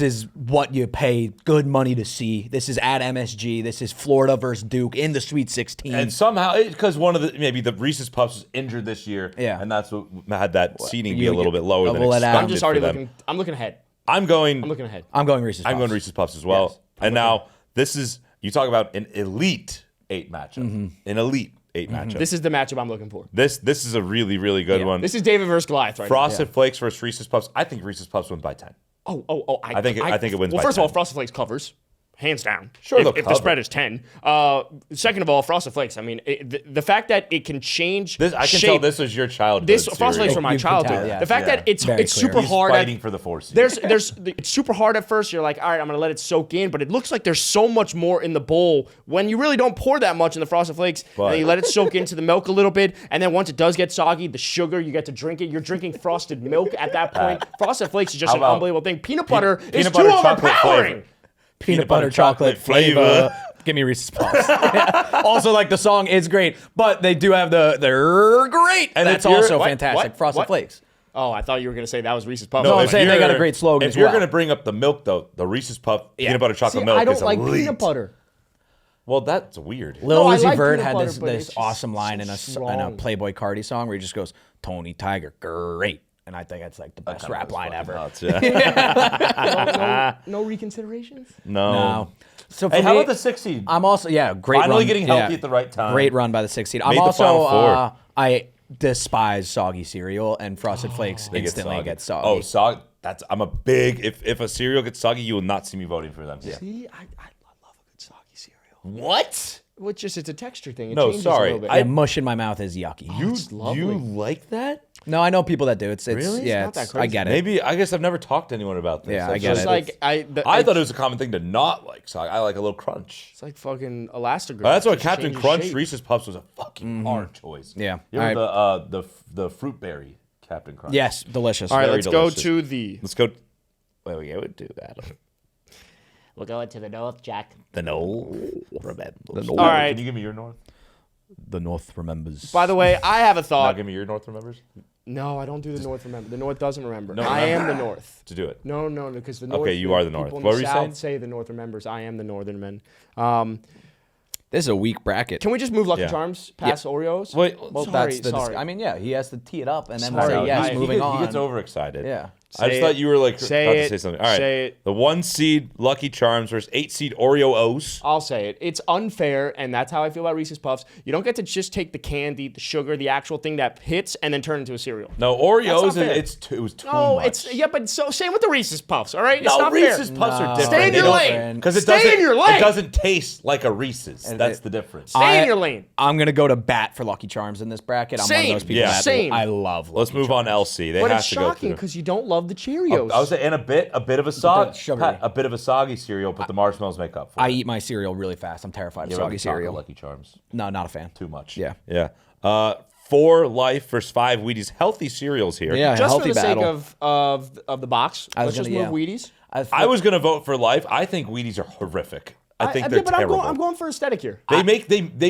is what you pay good money to see. This is at MSG. This is Florida versus Duke in the Sweet 16. And somehow, because maybe the Reese's Puffs was injured this year, Yeah. and that's what had that seating be you- a little bit lower than we'll let expected Adam- I'm just for already them. looking. I'm looking ahead. I'm going ahead. I'm going Reese's Puffs. I'm going Reese's Puffs as well. Yes. And now this is you talk about an elite 8 matchup. Mm-hmm. An elite 8 matchup. This is the matchup I'm looking for. This is a really, really good one. This is David versus Goliath right Frosted Flakes versus Reese's Puffs. I think Reese's Puffs wins by 10. now. Oh. I think it wins Well, by first of all, 10. Frosted Flakes covers. Hands down. Sure, if they'll the cover. spread is 10. Second of all, Frosted Flakes. I mean, the fact that it can change I can shape. tell this is your childhood. This Frosted Flakes cereal. from my You can childhood. tell, yeah. The fact Yeah. that it's Very it's clear. super He's hard. fighting for the 4 seed. It's super hard at first. You're like, all right, I'm gonna let it soak in, but it looks like there's so much more in the bowl when you really don't pour that much in the Frosted Flakes, and then you let it soak into the milk a little bit, and then once it does get soggy, the sugar you get to drink it. You're drinking frosted milk at that point. Frosted Flakes is just How an about unbelievable thing. Peanut butter is peanut too butter chocolate overpowering. flavor. Peanut butter chocolate flavor. Give me Reese's Puffs. Also, like the song is great, but they do have they're great. And That's if you're- also what? fantastic. What? Frosted What? Flakes. Oh, I thought you were gonna say that was Reese's Puffs. No, I'm if saying they got a you're- great slogan If as you're well. going to bring up the milk, though, the Reese's Puff peanut butter chocolate milk I don't is like elite. peanut butter. Well, that's weird. Lil No, I Uzi like Vert peanut had butter, this but it's just awesome line in a strong. Playboy Cardi song where he just goes, "Tony Tiger, great," and I think that's like the best rap line ever. Nuts, yeah. No reconsiderations. No. So for Hey, how me, about the 6 seed? I'm also great. Finally run. getting healthy at the right time. Great run by the 6 seed. I'm Made the also Final Four. I despise soggy cereal, and Frosted Flakes They get instantly soggy. get soggy. Oh, soggy. I'm a big. If a cereal gets soggy, you will not see me voting for them. Yeah. See, I love a good soggy cereal. What? Well, it's a texture thing. It No, changes sorry. a little bit. Yeah, mush in my mouth is yucky. It's lovely. You like that? No, I know people that do. It's Really? yeah. It's not that I crazy. get it. Maybe I guess I've never talked to anyone about this. Yeah, I That's get just It's it. like I thought it was a common thing to not like soggy. I like a little crunch. It's like fucking Elastigirl. That's why It just Captain changes Crunch shape. Reese's Puffs was a fucking hard choice. Yeah. You remember the fruit berry Captain Crunch? Yes, delicious. All right, Very let's delicious. go to the. Let's go. Where we go to that? We're going to the north, Jack. The Knoll. Remember. All right. Can you give me your North? The North remembers. By the way, I have a Now thought. give me your North remembers No, I don't do the North. Remember, the North doesn't remember. No, I remember. am the North. to do it. No, because the North. Okay, you are the North. People in What the were you South saying? say the North remembers. I am the Northern man. This is a weak bracket. Can we just move Lucky Yeah. Charms past Oreos? Wait, well, sorry, that's the. sorry. I mean, yeah, he has to tee it up and then Sorry, say yes, he moving on. He gets overexcited. Yeah. I just Say thought it. you were like Say about to it. say something. All right. Say it. The 1 seed Lucky Charms versus 8 seed Oreo O's. I'll say it. It's unfair, and that's how I feel about Reese's Puffs. You don't get to just take the candy, the sugar, the actual thing that hits, and then turn it into a cereal. No, Oreos. That's not fair. It was too No, much. it's but so same with the Reese's Puffs. All right, it's No, not Reese's fair. Puffs are different. Stay in They your don't- lane. Because it Stay doesn't. in your lane. It doesn't taste like a Reese's. That's the difference. Stay in your lane. I'm gonna go to bat for Lucky Charms in this bracket. I'm one Same. of those people Yeah. that Same. I love. Let's Lucky move Charms. on. LC. They But have it's to go shocking through. because you don't love love the Cheerios. I was saying, and a bit of a soggy, sugary. a bit of a soggy cereal, but the marshmallows make up for it. I eat my cereal really fast. I'm terrified of You ever soggy have chocolate cereal. Lucky Charms. No, not a fan. Too much. Yeah. Yeah. 4 Life versus 5 Wheaties. Healthy cereals here. Yeah, just healthy for the battle. sake of the box, I let's was just gonna- move yeah. Wheaties. I was gonna vote for Life. I think Wheaties are horrific. I think they're but terrible. I'm going for aesthetic here. They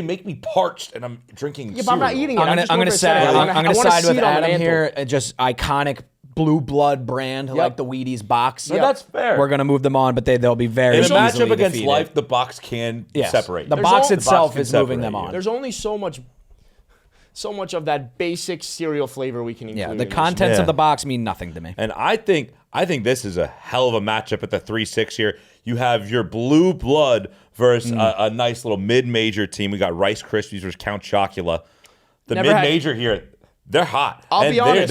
make me parched, and I'm drinking. Yeah, but I'm not cereal. eating it. I'm just gonna going for side. aesthetic. I'm I gonna wanna side see with it on an Adam mantle. here. Just iconic blue blood brand like the Wheaties box. No, that's fair. We're gonna move them on, but they'll be very In a easily matchup against defeated. Life, the box can Yes. separate. The you. box The itself box can is moving them separate you. on. There's only so much of that basic cereal flavor we can include. Yeah, in the this. contents Yeah. of the box mean nothing to me. And I think this is a hell of a matchup at the 3-6 here. You have your blue blood versus a nice little mid-major team. We got Rice Krispies versus Count Chocula. The Never had- mid-major here, they're hot. I'll be honest.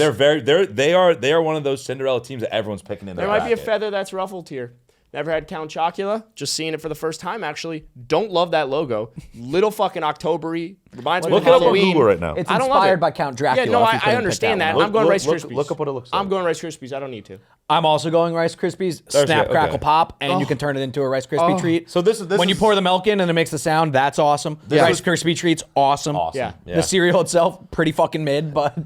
They are one of those Cinderella teams that everyone's picking in their There might be a bracket. feather that's ruffled here. Never had Count Chocula. Just seeing it for the first time, actually. Don't love that logo. Little fucking October-y. Reminds me Look of it up on Halloween. Google right now. It's I don't love inspired it. by Count Dracula. Yeah, no, if you couldn't I pick understand that. one. I'm going Rice look- Krispies. look up what it looks I'm like. going Rice Krispies. I don't need to. I'm also going Rice Krispies. There's Snap, it, crackle, okay. pop, and you can turn it into a Rice Krispie treat. So this when you is- pour the milk in and it makes the sound, that's awesome. Rice Krispie treats, awesome. Awesome. Yeah. The cereal itself, pretty fucking mid, but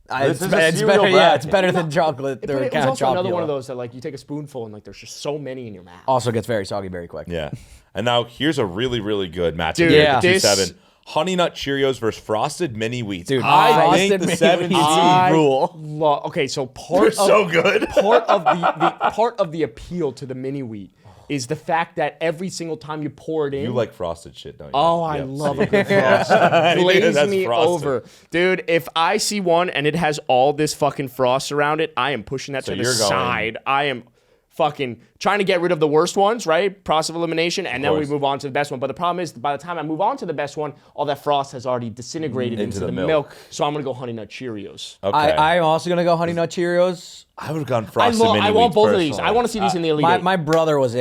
This is a it's cereal better. Yeah, bracket. it's better than chocolate But or it was Count also another one Chocula. of those that like you take a spoonful and like there's just so many in your mouth. Also gets very soggy very quick. Yeah. And now here's a really, really good matchup. Dude, here yeah. at the this- 2-7. Honey Nut Cheerios versus Frosted Mini Wheats. Dude, I think Frosted the Mini 7 Wheats I rule. Okay, so They're so good. part of the appeal to the mini wheat is the fact that every single time you pour it in, You like frosted shit, don't you? oh, I Yep, love see. a good frosted. Glaze That's me frosted. over, dude. If I see one and it has all this fucking frost around it, I am pushing that So to the you're going- side. I am fucking trying to get rid of the worst ones, right? Process of elimination, and then we course. move on to the best one. But the problem is, by the time I move on to the best one, all that frost has already disintegrated into the the milk. milk. So I'm gonna go Honey Nut Cheerios. Okay. I'm also gonna go Honey Nut Cheerios. I would have gone frosted Mini I want Wheats both of these. personally. I want to see these in the Elite My Eight. my brother was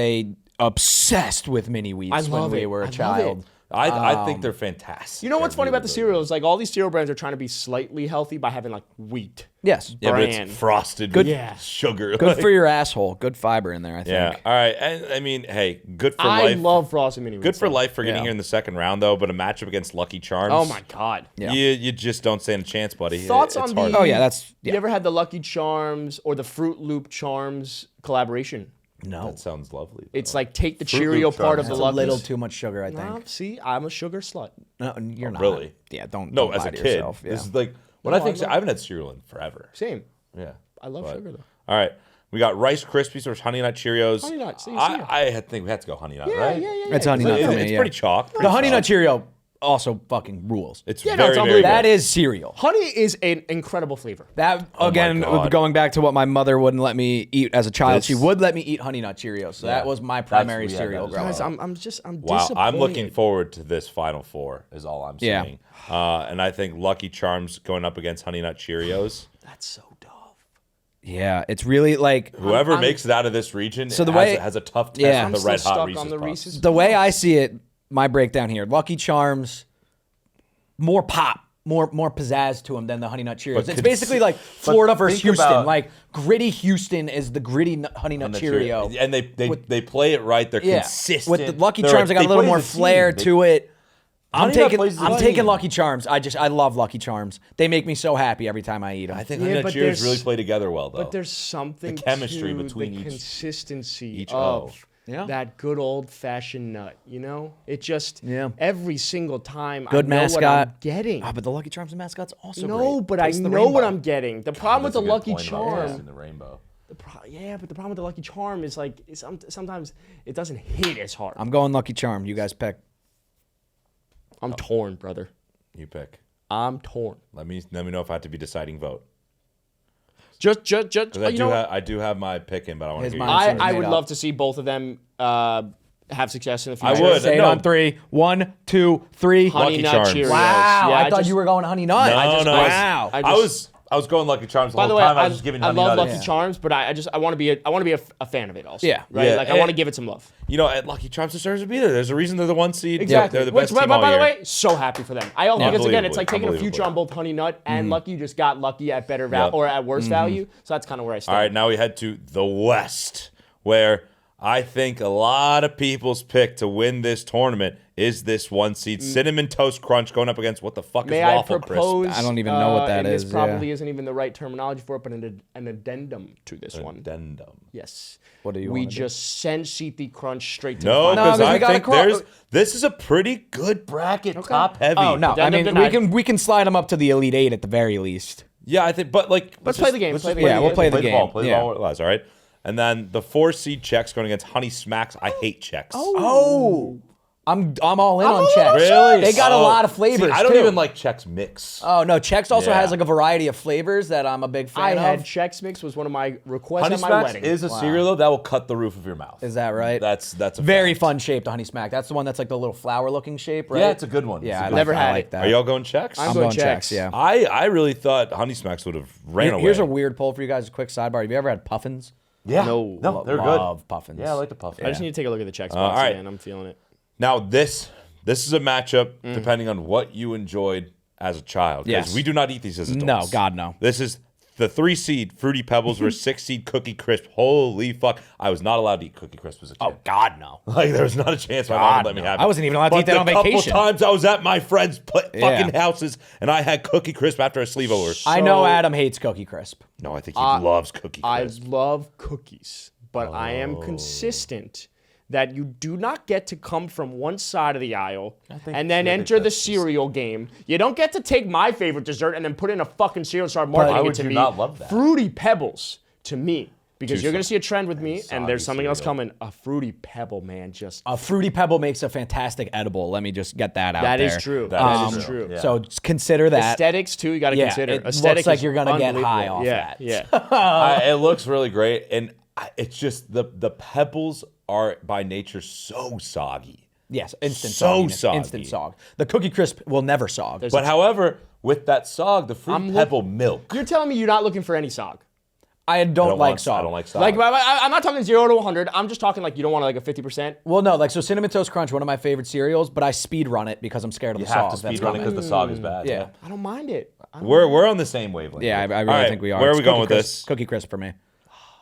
obsessed with mini wheats I when love we it. were I a love child. it. I think they're fantastic. You know what's They're funny about the really, really cereals? Like all these cereal brands are trying to be slightly healthy by having like wheat. Yes. Yeah, but brand. it's frosted Good- with Yeah. sugar. Good for your asshole. Good fiber in there, I think. Yeah. All right. And I mean, hey, good for I life. love frosted mini wheats. Good for life for getting Yeah. here in the second round, though. But a matchup against Lucky Charms. Oh my god. Yeah. You just don't stand a chance, buddy. Thoughts It's on hard. the? Oh, yeah, that's- You yeah. ever had the Lucky Charms or the Fruit Loop Charms collaboration? No. That sounds lovely. It's like take the Fruit Cheerio Loop part Charms. of the It's a Lucky. little too much sugar, I think. Nah, see, I'm a sugar slut. No, you're not. really? Yeah, don't. No, don't as lie a to kid, yourself. Yeah. this is like when No, I think I love- I haven't had cereal in forever. Same. Yeah. I love sugar though. All right. We got Rice Krispies versus Honey Nut Cheerios. Honey Nut, see, I think we had to go Honey Nut, Yeah, right? yeah. It's Honey Nut for me. It's yeah. pretty chalk. The Honey Nut Cheerio also fucking rules. It's Yeah, no, very, it's very unbelievable. good. That is cereal. Honey is an incredible flavor. That my again, God. going back to what my mother wouldn't let me eat as a child, This- she would let me eat Honey Nut Cheerios. So that was my primary yeah, cereal that is growing Guys, up. I'm Wow, disappointed. I'm looking forward to this Final Four. Is all I'm Yeah. saying. And I think Lucky Charms going up against Honey Nut Cheerios. That's so tough. Yeah, it's really like Whoever makes it out of this region So the has, way- has a tough test Yeah. with the I'm Red still Hot stuck Reese's on the Puffs. Reese's. the way I see it. My breakdown here: Lucky Charms, more pop, more pizzazz to them than the Honey Nut Cheerios. But It's basically like but Florida versus think Houston. about- Like gritty Houston is the gritty Honey Nut And the Cheerio. And they play it right. They're Yeah, consistent. with the Lucky They're Charms, like- I got they a little play more as a team. flair to it. I'm Honey Nut taking plays as a I'm taking team. Lucky Charms. I love Lucky Charms. They make me so happy every time I eat them. I think Yeah, Honey Nut but Cheerios there's- really play together well, though. But there's something The chemistry to between the each- consistency each of O. Yeah. that good old fashioned nut. You know, it just Yeah. every single time Good I know mascot. what I'm getting. Ah, but the Lucky Charms and mascots also No, great. but I Taste the know what rainbow. I'm getting. The problem with That's the a good Lucky point about Charm, tasting the rainbow. yeah, but the problem with the Lucky Charm is like sometimes it doesn't hit as hard. I'm going Lucky Charm. You guys pick. I'm torn, brother. You pick. I'm torn. Let me know if I have to be deciding vote. Just Because you know, I do have my pick in, but I want to His hear mind- yours. I made would up. love to see both of them have success in the I future. would. Say it No. on 3. 1, 2, 3. Honey Lucky Nut Charms. Cheerios. Wow, Yeah, I thought just- you were going Honey Nut. No, no. Wow. I was I was going Lucky Charms the By whole the way, time. I was just giving I Honey love Nut. Lucky Charms, but I want to be a fan of it also. Yeah. Right. Yeah, Like I want to give it some love. You know, and Lucky Charms deserves to be there. There's a reason they're the 1 seed. Exactly. They're the Which, best team by all the year. way, so happy for them. Because again, it's like taking a Unbelievably. future on both Honey Nut and Lucky. You just got lucky at better value or at worse value. So that's kind of where I stand. All right, now we head to the West, where I think a lot of people's pick to win this tournament is this 1 seed Cinnamon Toast Crunch going up against what the fuck May is I Waffle propose? Crisp? I don't even know what that and is, This probably isn't even the right terminology for it, but an addendum to this one. Addendum. Yes. Yes. What do you We wanna do? just send CT Crunch straight to No, the final. because No, 'cause I we gotta think this is a pretty good bracket, top heavy. Oh no! I Addendum mean, denied. we can slide them up to the Elite Eight at the very least. Yeah, I think, but like, Let's play the game, let's play just the game. Yeah, we'll play the ball, game. play the Yeah. ball where it lies, all right? And then the 4 seed Czechs going against Honey Smacks. I hate Czechs. Oh, I'm all in on Chex. Really? They got a Oh. lot of flavors. See, I don't too. even like Chex Mix. Oh no, Chex also Yeah. has like a variety of flavors that I'm a big fan I of. had Chex Mix was one of my requests Honey at my Smacks wedding. is a cereal though that will cut the roof of your mouth. Is that right? That's a Very fact. fun shape, the Honey Smack. That's the one that's like the little flower looking shape, right? Yeah, it's a good one. Yeah, It's a I good like, Never I had like it. that. Are y'all going Chex? I'm I'm going going Chex. Chex. Yeah. I really thought Honey Smacks would have ran away. Here's a weird poll for you guys. A quick sidebar. Have you ever had puffins? yeah. No. No, they're good. Love puffins. Yeah, I like the puffins. I just need to take a look at the Chex box all right. again. I'm feeling it. Now this is a matchup depending on what you enjoyed as a child. Because Yes. we do not eat these as adults. No, God, no. This is the 3 seed Fruity Pebbles versus 6 seed Cookie Crisp. Holy fuck! I was not allowed to eat Cookie Crisp as a kid. Oh God, no. Like there was not a chance my mom would let me no. have it. I wasn't even allowed to eat that on But the vacation. couple times I was at my friends' Yeah. fucking houses and I had Cookie Crisp after a sleepover. I know Adam hates Cookie Crisp. No, I think he loves Cookie I Crisp. love cookies, but I am consistent that you do not get to come from one side of the aisle and then enter the cereal game. You don't get to take my favorite dessert and then put in a fucking cereal and start marketing why it would to you me. not love that? Fruity Pebbles to me. Because Too you're going to see a trend with me, and there's soggy something else cereal. coming. A Fruity Pebble, man, just A Fruity Pebble makes a fantastic edible. Let me just get that out that there. is true. That That is is true. true. Yeah. So just consider that. Aesthetics too, you got to Yeah, consider. it Aesthetic looks like is you're gonna get high unbelievable. off yeah, that. Yeah, It looks really great, and it's just the pebbles are by nature so soggy. Yes, instant So sogginess, soggy. instant sog. The Cookie Crisp will never sog. But however, with that sog, the Fruity Pebble milk. You're telling me you're not looking for any sog? I don't like want- sog. I don't like sog. Like, I'm not talking 0 to 100. I'm just talking like you don't want like a 50%. Well, no, like so Cinnamon Toast Crunch, one of my favorite cereals, but I speed run it because I'm scared of You the have sog. to that's speed run it coming. because the sog is bad. Yeah. I don't mind it. We're on the same wavelength. Yeah, I really All right, think we are. Where are It's we going Cookie with Crisp. this? Cookie Crisp for me.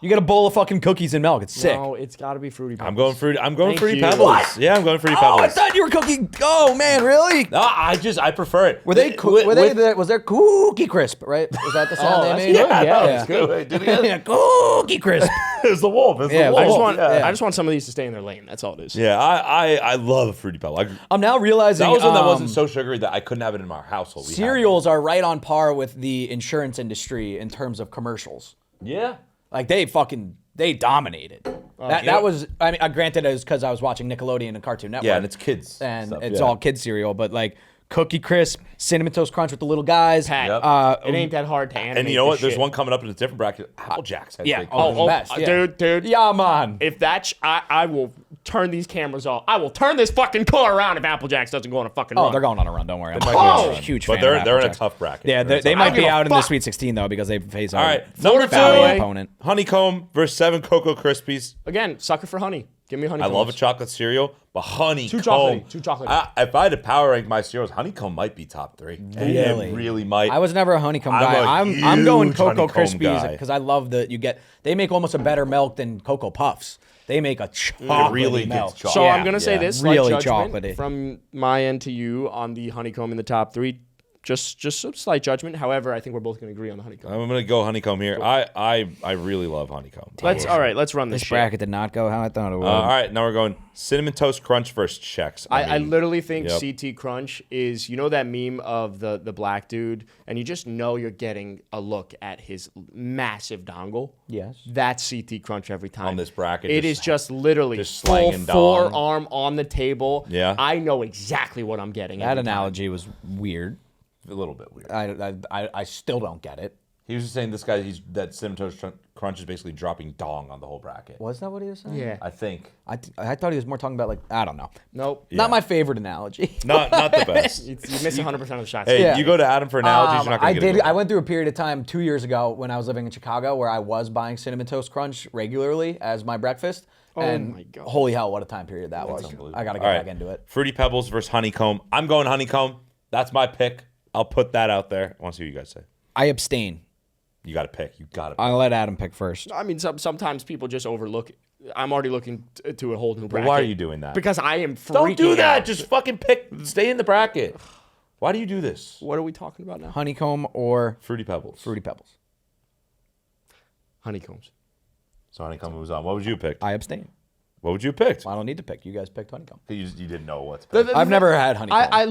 You get a bowl of fucking cookies and milk. It's sick. No, it's got to be Fruity Pebbles. I'm going Fruity. I'm going Thank Fruity you. Pebbles. What? Yeah, I'm going Fruity Oh, I Pebbles. thought you were cookie. Oh man, really? No, I prefer it. Were they? Was there Cookie Crisp? Right? Was that the sound they that's made? good. Yeah, yeah. that's good. Wait, do it again. Yeah, Cookie Crisp. It's the wolf. It's Yeah, the I wolf. just want some of these to stay in their lane. That's all it is. Yeah, I love a Fruity Pebble. I'm now realizing That was one that wasn't so sugary that I couldn't have it in our household. We had cereals are right on par with the insurance industry in terms of commercials. them. Yeah. Like they dominated. That was, I mean, granted, it was because I was watching Nickelodeon and Cartoon Network. Yeah, and it's kids. and stuff, it's yeah. all kid cereal, but like Cookie Crisp, Cinnamon Toast Crunch with the little guys. Pat, Yep. it ain't that hard to animate. And you know what? this There's shit. one coming up in a different bracket. Apple Jacks. has Yeah. great Oh, colors. the best. Yeah. dude. Yeah, man. If that, I will turn these cameras off. I will turn this fucking car around if Applejacks doesn't go on a fucking run. Oh, they're going on a run. Don't worry. I'm might a go on a run. huge But fan of they're in a Applejack. tough bracket. Yeah, They're in a they tough might don't be give a out in the fuck. Sweet 16 though because they face All right, Florida number Valley two, opponent. Honeycomb versus 7 Cocoa Krispies. Again, sucker for honey. Give me honey. I love a chocolate cereal, but honeycomb. Too chocolatey. If I had to power rank my cereals, honeycomb might be top 3. Really? It really might. I was never a honeycomb I'm guy. a I'm going huge Cocoa honeycomb Krispies guy. because I love that they make almost a better milk than Cocoa Puffs. They make a chocolate really milk. gets chocolate. So Yeah. I'm gonna say yeah. this, Really slight judgment chocolatey. from my end to you on the honeycomb in the top 3. Just some slight judgment. However, I think we're both gonna agree on the honeycomb. I'm gonna go honeycomb here. I really love honeycomb. All right. Let's run this This shit. bracket did not go how I thought it would. All right, now we're going Cinnamon Toast Crunch versus Chex. I mean, literally think yep. CT Crunch is, you know, that meme of the black dude, and you just know you're getting a look at his massive dongle. Yes. That's CT Crunch every time. On this bracket, It is just literally just full slanging dong. forearm on the table. Yeah. I know exactly what I'm getting. That every time. analogy was weird. a little bit weird. I still don't get it. He was just saying that Cinnamon Toast Crunch is basically dropping dong on the whole bracket. Was that what he was saying? Yeah. I think. I thought he was more talking about, like, I don't know. Nope. Not my favorite analogy. Not the best. You miss 100% of the shots. Hey, Yeah. you go to Adam for analogies, you're not going to get it. I went through a period of time 2 years ago when I was living in Chicago where I was buying Cinnamon Toast Crunch regularly as my breakfast. And my God. holy hell, what a time period that was. I got to get All right. back into it. Fruity Pebbles versus Honeycomb. I'm going Honeycomb. That's my pick. I'll put that out there. I want to see what you guys say. I abstain. You got to pick. I'll let Adam pick first. I mean, sometimes people just overlook it. I'm already looking to a whole new bracket. Why are you doing that? Because I am freaking Don't do that. out. Just fucking pick. Stay in the bracket. Why do you do this? What are we talking about now? Honeycomb or Fruity Pebbles. Fruity Pebbles? Honeycombs. So Honeycomb moves on. What would you pick? I abstain. What would you pick? I don't need to pick. You guys picked Honeycomb. You didn't know what to pick. I've never had Honeycomb. I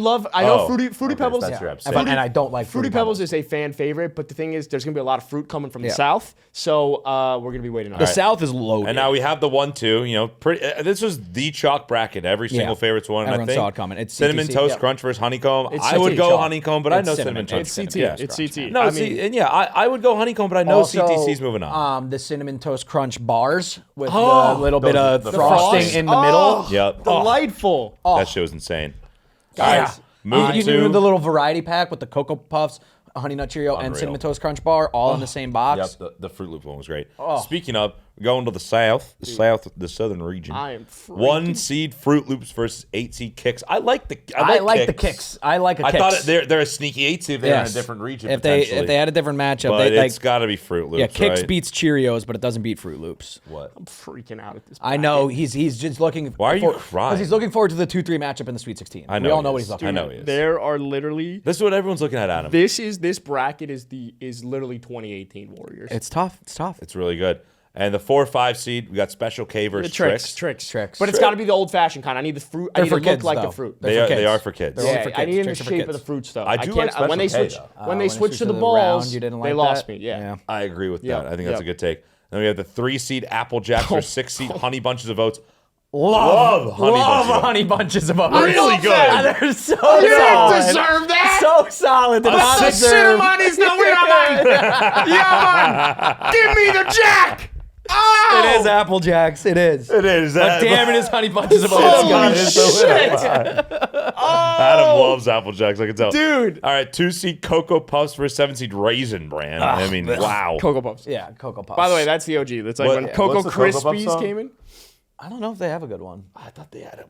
know Oh, Fruity okay, Pebbles. that's your and abstain. I don't like Fruity Pebbles is a fan favorite, but the thing is, there's gonna be a lot of fruit coming from the Yeah. South, so we're gonna be waiting on The it. South is loaded. And now we have the 1-2. You know, this was the chalk bracket. Every single favorite's one. Everyone I think saw it coming. It's Cinnamon CTC, Toast yeah. Crunch versus Honeycomb. It's I would CTC go chalk. Honeycomb, but I It's know cinnamon Cinnamon toast. Toast. It's CT. Yeah. It's CT. No, I would go Honeycomb, but I know Also, CTC's moving on. The Cinnamon Toast Crunch bars with Oh, the little bit of the frosting frost. in the middle. Yep. Delightful. That show's insane. Yeah. Guys, moving You to do the little variety pack with the Cocoa Puffs, Honey Nut Cheerio, and Unreal. Cinnamon Toast Crunch bar all in the same box. Yep, the Fruit Loops one was great. Speaking of, we're going to the South, the southern region. I am freaking- 1 seed Fruit Loops versus 8 seed Kicks. I like the Kicks. I like a I Kicks. thought they're a sneaky 8 seed if they're in a Yes. different region. If they potentially. had a different matchup, but they it's got to be Fruit Loops. yeah, Kicks right? beats Cheerios, but it doesn't beat Fruit Loops. What? I'm freaking out at this. I know he's just looking. Why are you crying? Because he's looking forward to the 2-3 matchup in the Sweet 16. I know We all he know what is. he's looking. I for. know he is. There are literally. This is what everyone's looking at, Adam. This bracket is literally 2018 Warriors. It's tough. It's tough. It's really good. And the 4-5 seed, we got Special K versus tricks. But it's got to be the old-fashioned kind. I need the fruit. I They're need to for look kids, like though. the fruit. They're They for are kids. for kids. They're only Yeah, for I kids. need in the Tricks are for shape of the kids. fruits, though. I do can't, like Special when they K, switch though. when they When switch to the balls. round, you didn't they like lost that? me. Yeah. I agree with Yep, that. I think that's a yep. good take. Then we have the 3 seed Apple Jacks versus 6 seed Honey Bunches of Oats. Love Honey Bunches of Oats. Honey Bunches of Oats. Really good. They're so You solid. don't deserve that. So solid. They're not The deserved. cinnamon is no yeah, man. Give me the jack. Oh! It is Apple Jacks. It is. It is. But damn, it is Honey Bunches of Oats. Holy guys. shit. Adam loves Apple Jacks, I can tell. Dude. All right, 2 seed Cocoa Puffs versus 7 seed Raisin Bran. I mean, wow. Cocoa Puffs. Yeah, Cocoa Puffs. By the way, that's the OG. That's like What- when Cocoa what's the Cocoa Puffs Krispies song? came in. I don't know if they have a good one. I thought they had it.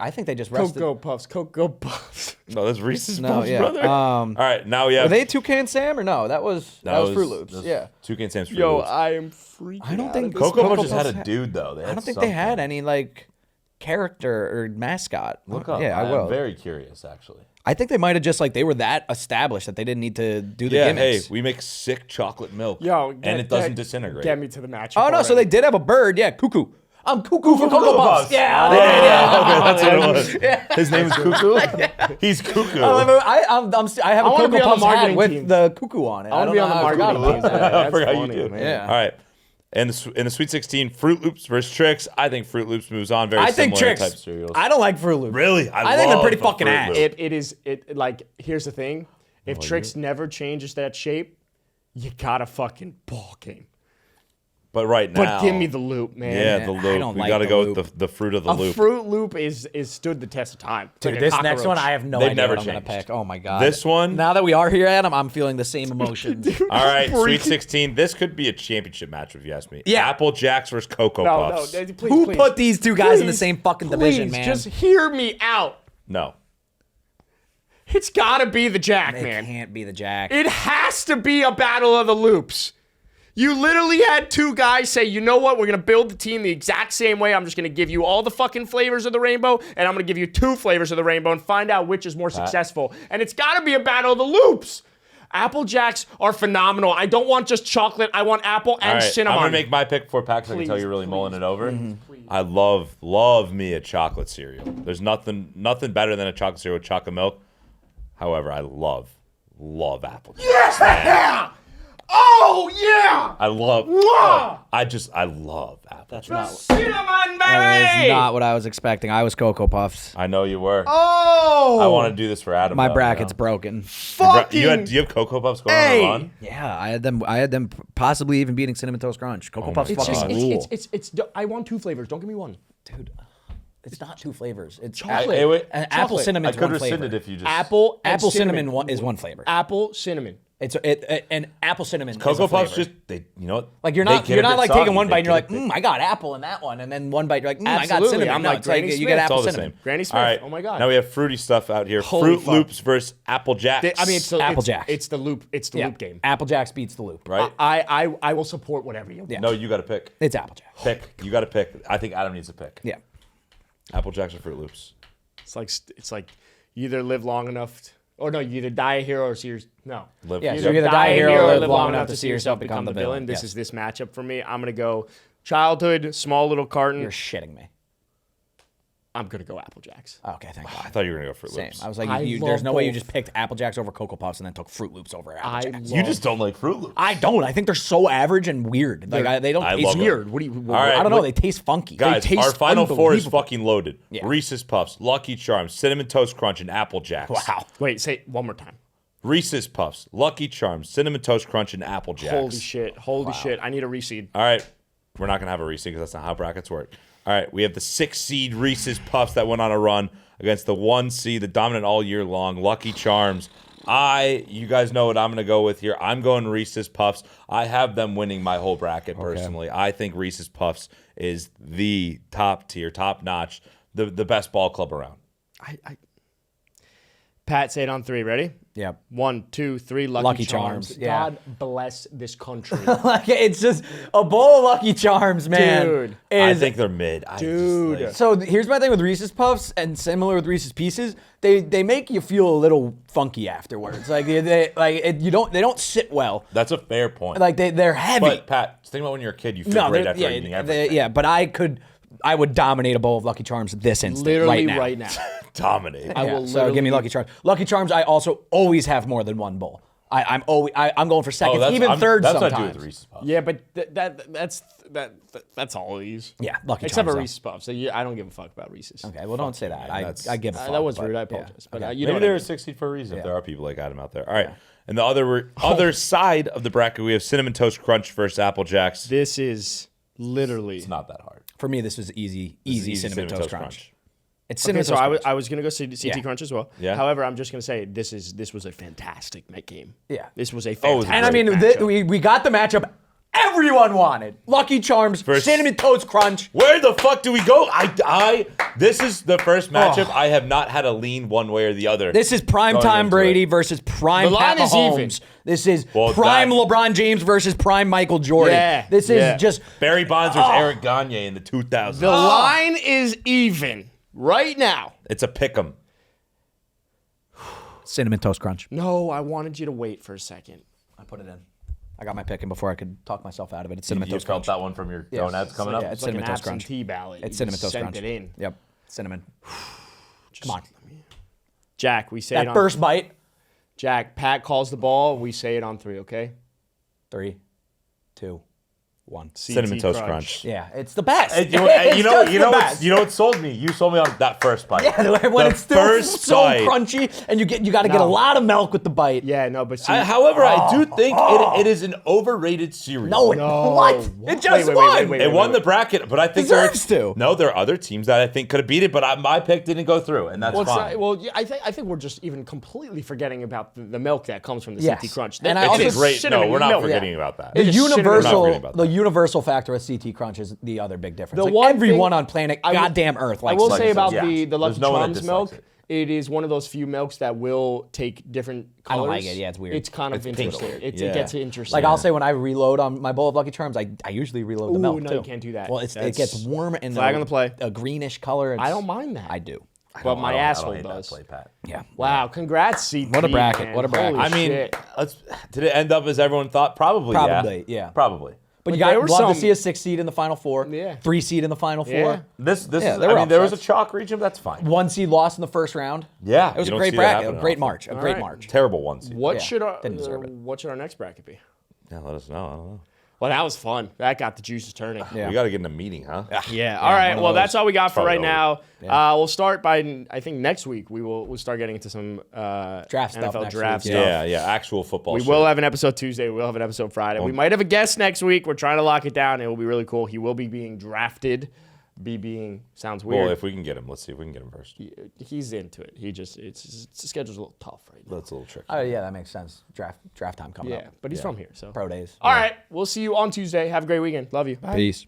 I think they just rested. Cocoa Puffs. No, that's Reese's No, Puffs, yeah. brother. All right, now we have. Were they Toucan Sam or no? That was Fruit Loops. Yeah. Toucan Sam's Fruit Yo, Loops. I am freaking I don't out think at this. Cocoa Cocoa Punches had Puffs a dude, though. I don't think they had any like character or mascot. Look up. Yeah, I will. I'm very curious, actually. I think they might have just like they were that established that they didn't need to do the Yeah, hey, gimmicks. we make sick chocolate milk. Yo, and it doesn't disintegrate. Get me to the match. Oh no, so they did have a bird. Yeah, Cuckoo. I'm Cuckoo for Cocoa Puffs. Yeah, they did. Okay, that's what it was. His name is Cuckoo? He's Cuckoo. I have a I wanna be Cocoa on Puffs the hat marketing with team. the cuckoo on it. I want to be on the marketing team. I That's forgot funny, you do. man. Yeah. All right. And in the Sweet 16, Fruit Loops versus Tricks. I think Fruit Loops moves on. Very I think similar Tricks. type cereals. I don't like Fruit Loops. Really? I think they're love pretty a fucking Fruit ass. Loop. It is like here's the thing. If Trix never changes that shape, you got a fucking ball game. But right now. But give me the loop, man. Yeah, the I loop. don't We like got to the go loop. with the fruit of the A loop. Fruit Loop is stood the test of time. It's Dude, like a this next cockroach. one, I have no They've idea never what I'm going to changed. pick. Oh my god. This one. Now that we are here, Adam, I'm feeling the same emotions. All right, Sweet Freaking- 16. This could be a championship match if you ask me. Yeah. Apple Jacks versus Cocoa No, Puffs. please, Who please. put these two guys in the Please, same fucking division, please, man? Just hear me out. No. It's got to be the Jack, It man. can't be the Jack. It has to be a battle of the loops. You literally had two guys say, you know what, we're going to build the team the exact same way. I'm just going to give you all the fucking flavors of the rainbow, and I'm going to give you 2 flavors of the rainbow and find out which is more successful. And it's got to be a battle of the loops. Apple Jacks are phenomenal. I don't want just chocolate. I want apple and All right, cinnamon. I'm going to make my pick before Pax. I can tell Please, you're really mulling it over. please. I love me a chocolate cereal. There's nothing better than a chocolate cereal with chocolate milk. However, I love Apple Jacks. Yes, man! Oh yeah! I love. I love apple. Cinnamon That baby! is not what I was expecting. I was Cocoa Puffs. I know you were. Oh! I want to do this for Adam. My though, bracket's you know? broken. fucking. Do you have Cocoa Puffs going Hey! on a run? Yeah, I had them possibly even beating Cinnamon Toast Crunch. Cocoa Puffs It's fucking just, rule. it's. I want 2 flavors. Don't give me one. Dude, it's not 2 flavors. It's Chocolate. Hey, wait. apple Chocolate. cinnamon I is could 1 rescind flavor. it if you just Apple cinnamon is 1 flavor. Apple cinnamon. It's and apple cinnamon. is Cocoa a Puffs. flavor. Just they, you know what? Like you're They not get a bit like soggy. taking one They bite and you're get like, a bit- I got apple in that one, and then one bite you're like, I got Absolutely. cinnamon. I'm No, like it's Granny you Smith. get It's apple all the cinnamon. same. Granny Smith. All right. Oh my God. Now we have fruity stuff out here. Holy Fruit fuck. Loops versus Apple Jacks. I mean, it's Apple Jacks. It's the loop. It's the Yeah, loop game. Apple Jacks beats the loop. right? I will support whatever you. Yeah. No, you got to pick. It's Apple Jacks. Pick. You got to pick. I think Adam needs to pick. Yeah. Apple Jacks or Fruit Loops. It's like you either live long enough, or no, you either die a hero or see your no. Live. Yeah, You so you either die a hero or live long enough to see yourself become the villain. This Yes. is this matchup for me. I'm gonna go childhood, small little carton. You're shitting me. I'm gonna go Apple Jacks. Okay, thank God. I thought you were gonna go Fruit Same. Loops. I was like, I there's love no way you both. just picked Apple Jacks over Cocoa Puffs and then took Fruit Loops over Apple I Jacks. You just don't like Fruit Loops. I don't. I think they're so average and weird. Like they don't I taste love them. Weird. What do you? All right. I don't know. They taste funky. Guys, taste our final 4 is unbelievable. fucking loaded. Yeah. Reese's Puffs, Lucky Charms, Cinnamon Toast Crunch, and Apple Jacks. Wow. Wait, say it one more time. Reese's Puffs, Lucky Charms, Cinnamon Toast Crunch, and Apple Jacks. Holy shit! Holy shit! I need a reseed. All right. We're not going to have a reseed because that's not how brackets work. All right. We have the 6 seed Reese's Puffs that went on a run against the 1 seed, the dominant all year long, Lucky Charms. You guys know what I'm going to go with here. I'm going Reese's Puffs. I have them winning my whole bracket personally. I think Reese's Puffs is the top tier, top notch, the best ball club around. Pat, say it on 3. Ready? Yep. 1, 2, 3. Lucky, Lucky Charms. Charms, yeah. God bless this country. Like it's just a bowl of Lucky Charms, man. Dude. I Is think they're mid. Dude. so here's my thing with Reese's Puffs, and similar with Reese's Pieces, they make you feel a little funky afterwards. Like they don't sit well. That's a fair point. Like they're heavy. But Pat, think about when you're a kid, you feel great after eating everything. yeah. But I would dominate a bowl of Lucky Charms this instant, Literally right now. Dominate. I Yeah, will so give me literally- Lucky Charms. Lucky Charms, I also always have more than one bowl. I'm going for seconds, even third that's sometimes. what I do with Reese's Puffs. Yeah, but that's all these. Yeah, Lucky Except Charms. for though. Reese's Puffs. So I don't give a fuck about Reese's. Okay, well, don't say that. that's- I give a fuck. That was but- rude. I yeah. apologize. But Okay. you know Maybe what I they're mean. a 60 for a reason if there are people like Adam out there. All right. And the other side of the bracket, we have Cinnamon Toast Crunch versus Apple Jacks. This is literally. It's not that hard. For me, this was easy cinnamon toast crunch. It's Okay, cinnamon so toast I crunch. was gonna go CT Yeah. Crunch as well. Yeah. However, I'm just gonna say this was a fantastic game. Yeah. This was a Oh, it was fantastic. a And I mean, matchup. we got the matchup everyone wanted. Lucky Charms, First- cinnamon toast crunch. Where the fuck do we go? This is the first matchup I have not had a lean one way or the other. This is prime Going time into Brady it. versus prime The Pat line is Mahomes. even. This is Well, prime that- LeBron James versus prime Michael Jordan. Yeah, This yeah. is just Barry Bonds versus Eric Gagne in the 2000s. The line is even right now. It's a pick'em. cinnamon toast crunch. No, I wanted you to wait for a second. I put it in. I got my pick in before I could talk myself out of it. It's cinnamon You toast felt crunch. that one from your donuts coming up? Yeah, it's It's like cinnamon an toast crunch. absentee ballot. It's You cinnamon just toast sent crunch. it in. Yep, cinnamon. Come on. Jack, we say it That on first bite. Jack. Pat calls the ball. We say it on 3. Okay. 3, 2, 1. Cinnamon Toast Crunch. Yeah, it's the best. Hey, you It's know just the best. what sold me? You sold me on that first bite. Yeah, when The it's still first so bite. crunchy, and you got to get a No. lot of milk with the bite. Yeah, no, but see, However, I do think it is an overrated cereal. No, what? It just won. It won the bracket, but I think Deserves to. No, there are other teams that I think could have beat it, but my pick didn't go through, and that's Well, it's fine. not, well, yeah, I think we're just even completely forgetting about the milk that comes from the Yes. CT Crunch. And I It's also- just Great. No, cinnamon we're not milk. forgetting about that. The It's just cinnamon. We're not universal, forgetting about that. the universal factor with CT Crunch is the other big difference. The Like one everyone thing on planet I will- goddamn Earth I likes will it. say about Yeah. the Lucky There's no one that Charms dislikes milk, it. it is one of those few milks that will take different I colors. don't like it. Yeah, it's weird. It's kind of pink. interesting. It Yeah. gets interesting. Like I'll say when I reload on my bowl of Lucky Charms, I usually reload the Ooh, milk no, too. you can't do that. Well, it That's- gets warm and Flag on the play. a greenish color. I don't mind that. I do. but my asshole hate that does. play, Pat. Yeah. Wow, congrats, CT. What a bracket, man. what a bracket. Holy I mean, shit. did it end up as everyone ththought? Probably. Probably, yeah. Probably. But you But there got were love to some- see a 6 seed in the final 4. Yeah. 3 seed in the final 4. Yeah. This Yeah, is. there I were mean, there was a upsets. chalk region. That's fine. 1 seed lost in the first round. Yeah, It was you a don't great see that bracket, a happening great often. March, a All great right. March. Terrible one seed. What Yeah, should our didn't deserve it. what should our next bracket be? Yeah, let us know. I don't know. Well, that was fun. That got the juices turning. Yeah. We got to get in a meeting, huh? Yeah. All right. one of Well, those. that's all we got for right probably now. We'll start by I think next week. We'll start getting into some Draft stuff NFL next draft week, stuff. Yeah, actual football. We shit. will have an episode Tuesday. We'll have an episode Friday. We might have a guest next week. We're trying to lock it down. It will be really cool. He will be being drafted. Sounds weird. Well, if we can get him, let's see if we can get him first. He's into it. His schedule's a little tough right now. That's a little tricky. Oh yeah, that makes sense. Draft time coming Yeah, up. but he's from here, so. Pro days. All right. We'll see you on Tuesday. Have a great weekend. Love you. Peace.